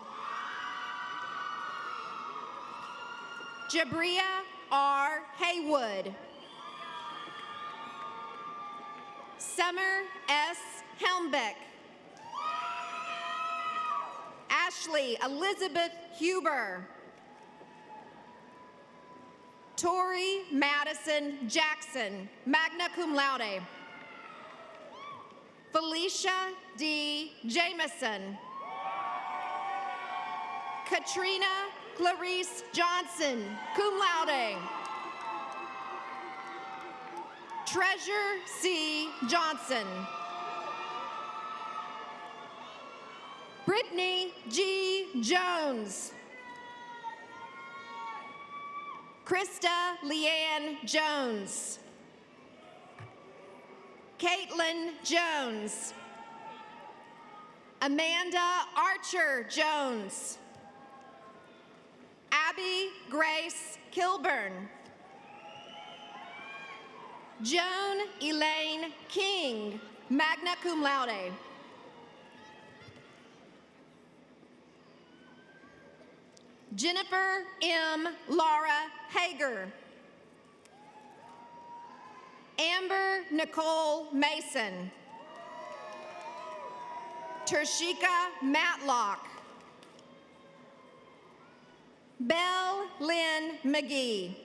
Speaker 8: Jabria R. Haywood. Summer S. Helmbeck. Ashley Elizabeth Huber. Tori Madison Jackson, magna cum laude. Felicia D. Jameson. Katrina Clarice Johnson, cum laude. Treasure C. Johnson. Brittany G. Jones. Krista Leanne Jones. Caitlin Jones. Amanda Archer Jones. Abby Grace Kilburn. Joan Elaine King, magna cum laude. Jennifer M. Laura Hager. Amber Nicole Mason. Tershika Matlock. Belle Lynn McGee.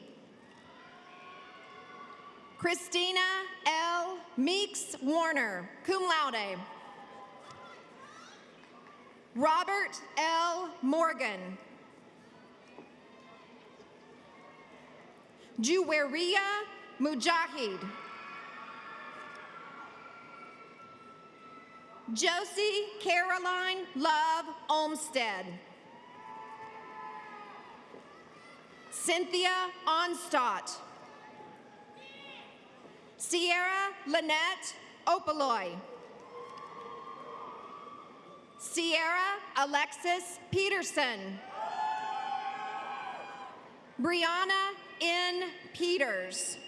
Speaker 8: Christina L. Meeks Warner, cum laude. Robert L. Morgan. Juweria Mujahid. Josie Caroline Love Olmsted. Cynthia Onstott. Sierra Lynette Opaloy. Sierra Alexis Peterson. Brianna N. Peters.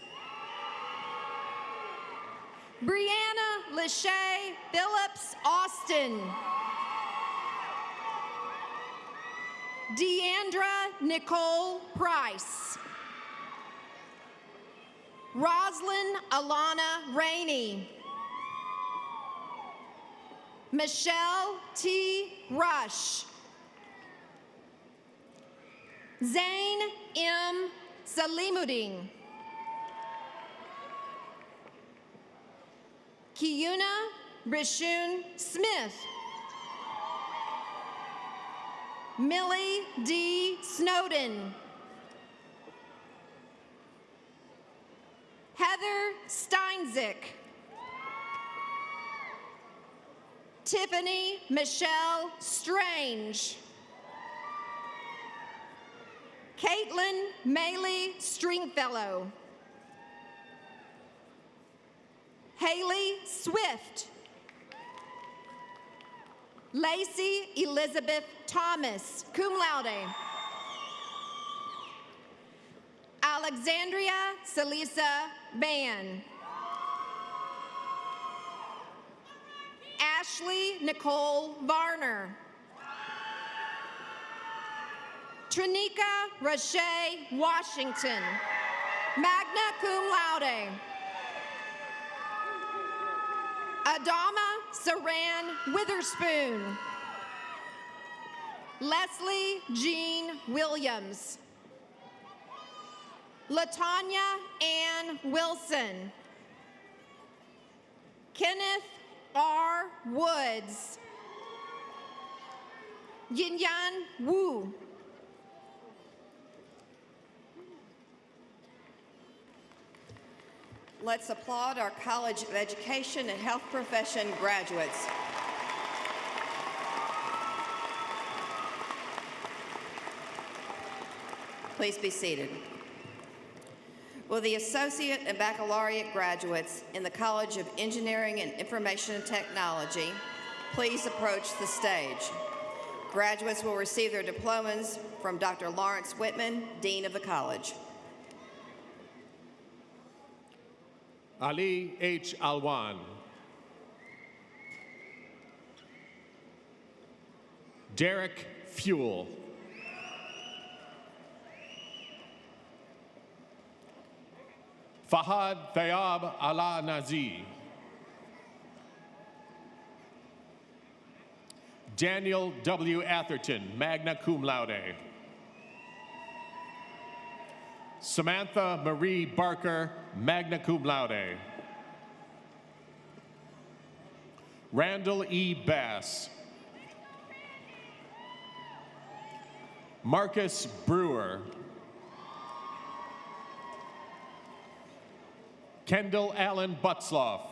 Speaker 8: Brianna Lachey Phillips Austin. Deandra Nicole Price. Roslyn Alana Rainey. Michelle T. Rush. Zane M. Salimuddin. Kiyuna Rishun Smith. Millie D. Snowden. Heather Steinzick. Tiffany Michelle Strange. Caitlin Maylee Stringfellow. Haley Swift. Lacey Elizabeth Thomas, cum laude. Alexandria Salisa Ban. Ashley Nicole Varner. Trinika Rashay Washington, magna cum laude. Adama Saran Witherspoon. Leslie Jean Williams. Latanya Ann Wilson. Kenneth R. Woods. Yinyan Wu.
Speaker 7: Let's applaud our College of Education and Health Profession graduates. Please be seated. Will the associate and baccalaureate graduates in the College of Engineering and Information Technology please approach the stage? Graduates will receive their diplomas from Dr. Lawrence Whitman, Dean of the College.
Speaker 9: Ali H. Alwan. Derek Fuel. Fahad Thayab Ala Nazi. Daniel W. Atherton, magna cum laude. Samantha Marie Barker, magna cum laude. Randall E. Bass. Marcus Brewer. Kendall Allen Butzloff.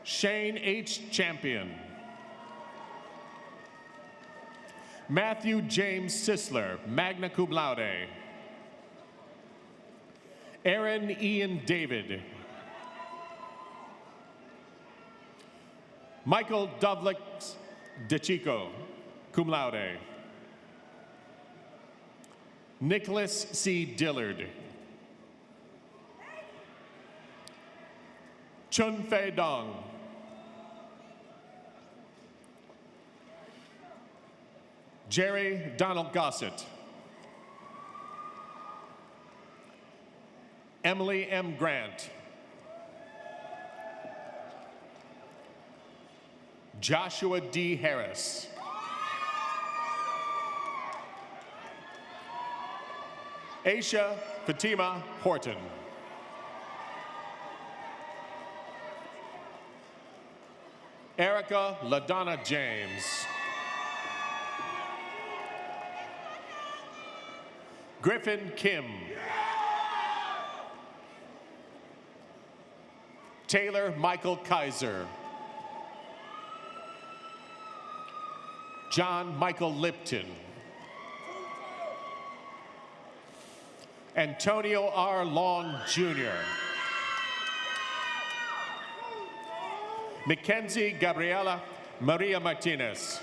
Speaker 9: Shane H. Champion. Matthew James Sisler, magna cum laude. Aaron Ian David. Michael Dovlix DeChico, cum laude. Nicholas C. Dillard. Chun Fei Dong. Jerry Donald Gossett. Emily M. Grant. Joshua D. Harris. Aisha Fatima Horton. Erica LaDonna James. Griffin Kim. Taylor Michael Kaiser. John Michael Lipton. Antonio R. Long, Jr. Mackenzie Gabriela Maria Martinez.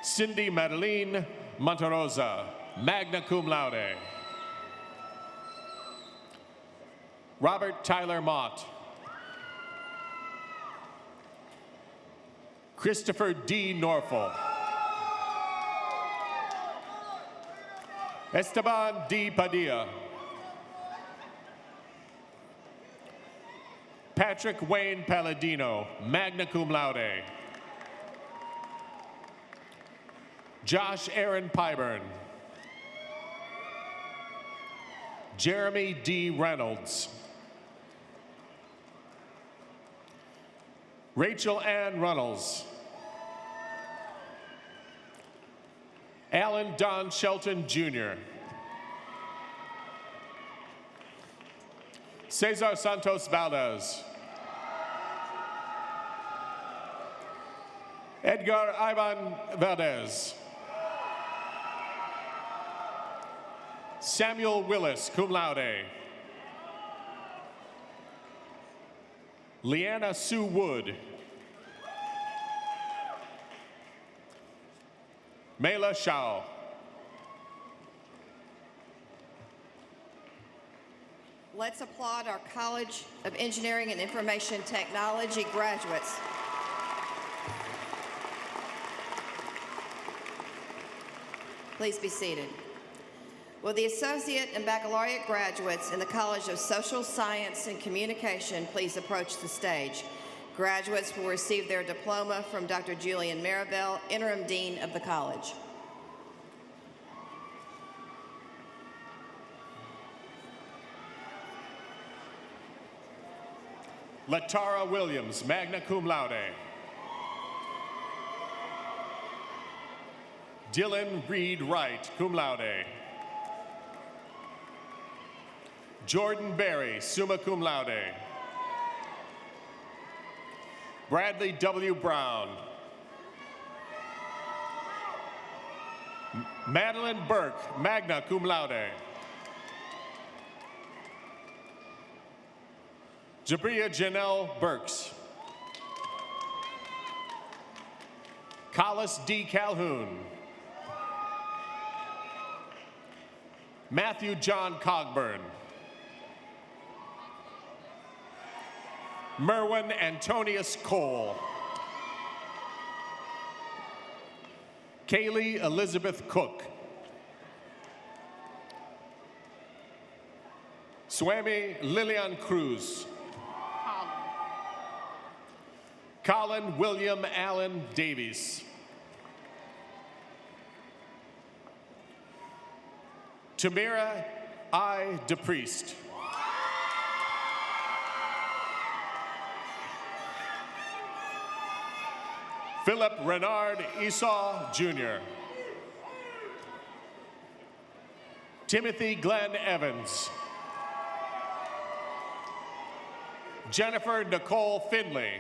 Speaker 9: Cindy Madeline Monterosa, magna cum laude. Robert Tyler Mott. Christopher D. Norfolk. Esteban D. Padilla. Patrick Wayne Palladino, magna cum laude. Josh Aaron Pyburn. Jeremy D. Reynolds. Rachel Ann Runnels. Alan Don Shelton, Jr. Cesar Santos Valdez. Edgar Ivan Valdez. Samuel Willis, cum laude. Leanna Sue Wood. Mela Shao.
Speaker 7: Let's applaud our College of Engineering and Information Technology graduates. Please be seated. Will the associate and baccalaureate graduates in the College of Social Science and Communication please approach the stage? Graduates will receive their diploma from Dr. Julian Maribel, Interim Dean of the college.
Speaker 9: Latara Williams, magna cum laude. Dylan Reed Wright, cum laude. Jordan Berry, summa cum laude. Bradley W. Brown. Madeline Burke, magna cum laude. Jabria Janelle Burks. Collis D. Calhoun. Matthew John Cogburn. Merwin Antonius Cole. Kaylee Elizabeth Cook. Swami Lillian Cruz. Colin William Allen Davies. Tamira I. DePriest. Philip Renard Esau, Jr. Timothy Glenn Evans. Jennifer Nicole Finley.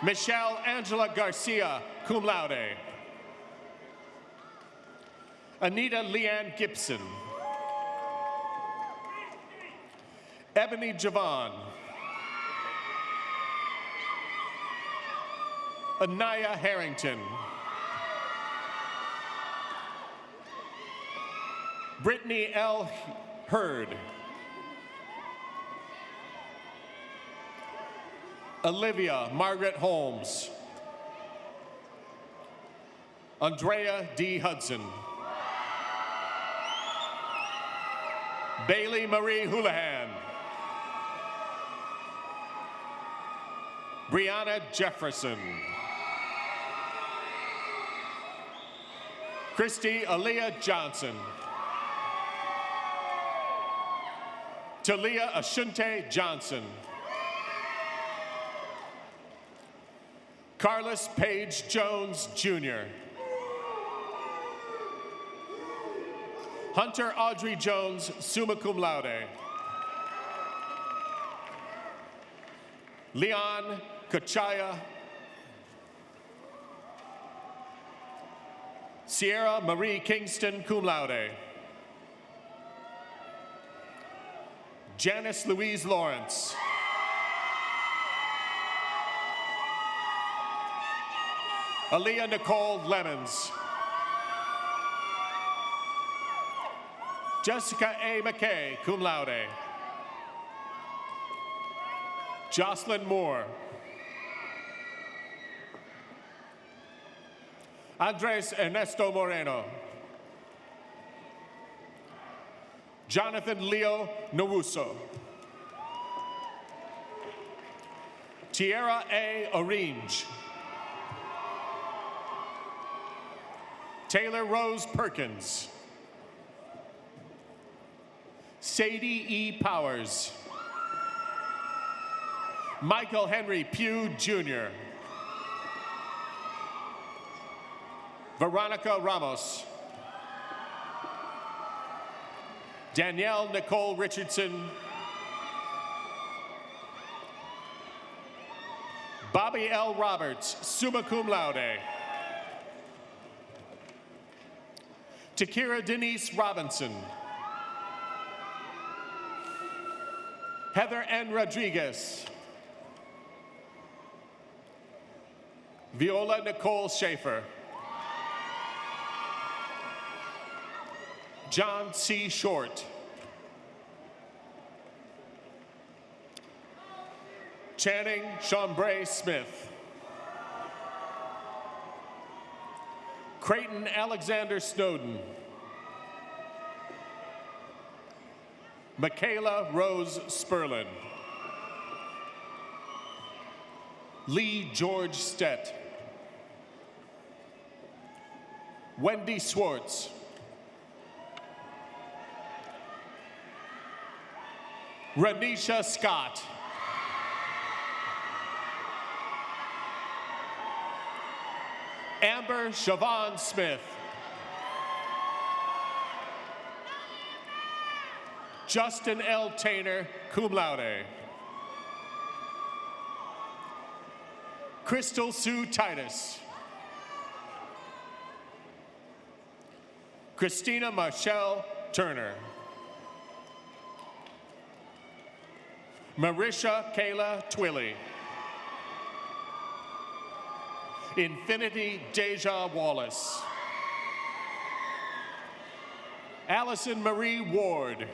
Speaker 9: Michelle Angela Garcia, cum laude. Anita Leanne Gibson. Ebony Javon. Anaya Harrington. Brittany L. Hurd. Olivia Margaret Holmes. Andrea D. Hudson. Bailey Marie Houlihan. Brianna Jefferson. Christy Aaliyah Johnson. Talia Ashunte Johnson. Carlos Page Jones, Jr. Hunter Audrey Jones, summa cum laude. Leon Kachaya. Sierra Marie Kingston, cum laude. Janice Louise Lawrence. Aaliyah Nicole Lemons. Jessica A. McKay, cum laude. Jocelyn Moore. Andres Ernesto Moreno. Jonathan Leo Nowuso. Tierra A. Orange. Taylor Rose Perkins. Sadie E. Powers. Michael Henry Pugh, Jr. Veronica Ramos. Danielle Nicole Richardson. Bobby L. Roberts, summa cum laude. Takira Denise Robinson. Heather N. Rodriguez. Viola Nicole Schaefer. John C. Short. Channing Chambray Smith. Creighton Alexander Snowden. Michaela Rose Sperlin. Lee George Stett. Wendy Swartz. Renisha Scott. Amber Siobhan Smith. Justin L. Tainer, cum laude. Crystal Sue Titus. Christina Marshall Turner. Marisha Kayla Twilley. Infinity Deja Wallace. Allison Marie Ward.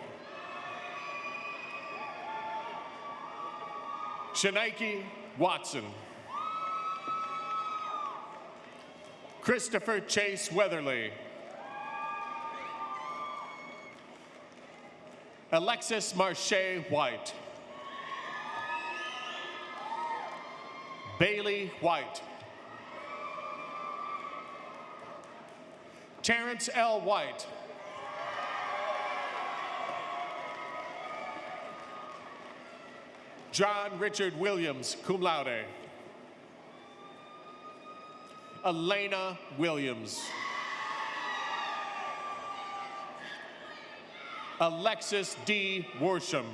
Speaker 9: Shanaiki Watson. Christopher Chase Weatherly. Alexis Marche White. Bailey White. Terrence L. White. John Richard Williams, cum laude. Elena Williams. Alexis D. Worsham.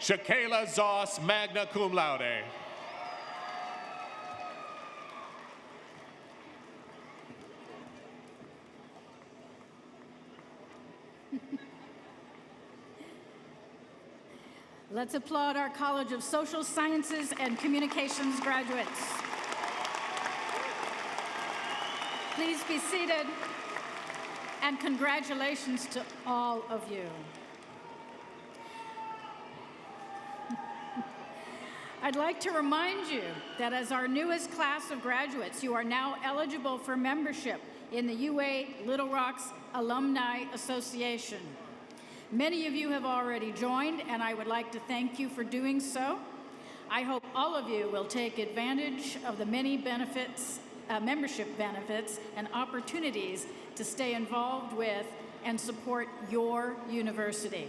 Speaker 9: Shakayla Zoss, magna cum laude.
Speaker 4: Let's applaud our College of Social Sciences and Communications graduates. Please be seated, and congratulations to all of you. I'd like to remind you that as our newest class of graduates, you are now eligible for membership in the UA Little Rock's Alumni Association. Many of you have already joined, and I would like to thank you for doing so. I hope all of you will take advantage of the many benefits, membership benefits and opportunities to stay involved with and support your university.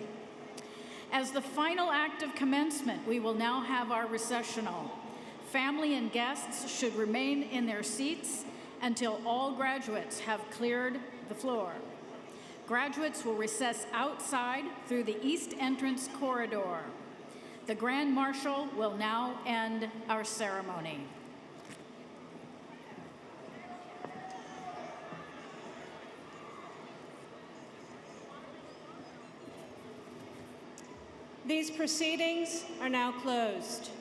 Speaker 4: As the final act of commencement, we will now have our recessional. Family and guests should remain in their seats until all graduates have cleared the floor. Graduates will recess outside through the east entrance corridor. The Grand Marshal will now end our ceremony.
Speaker 2: These proceedings are now closed.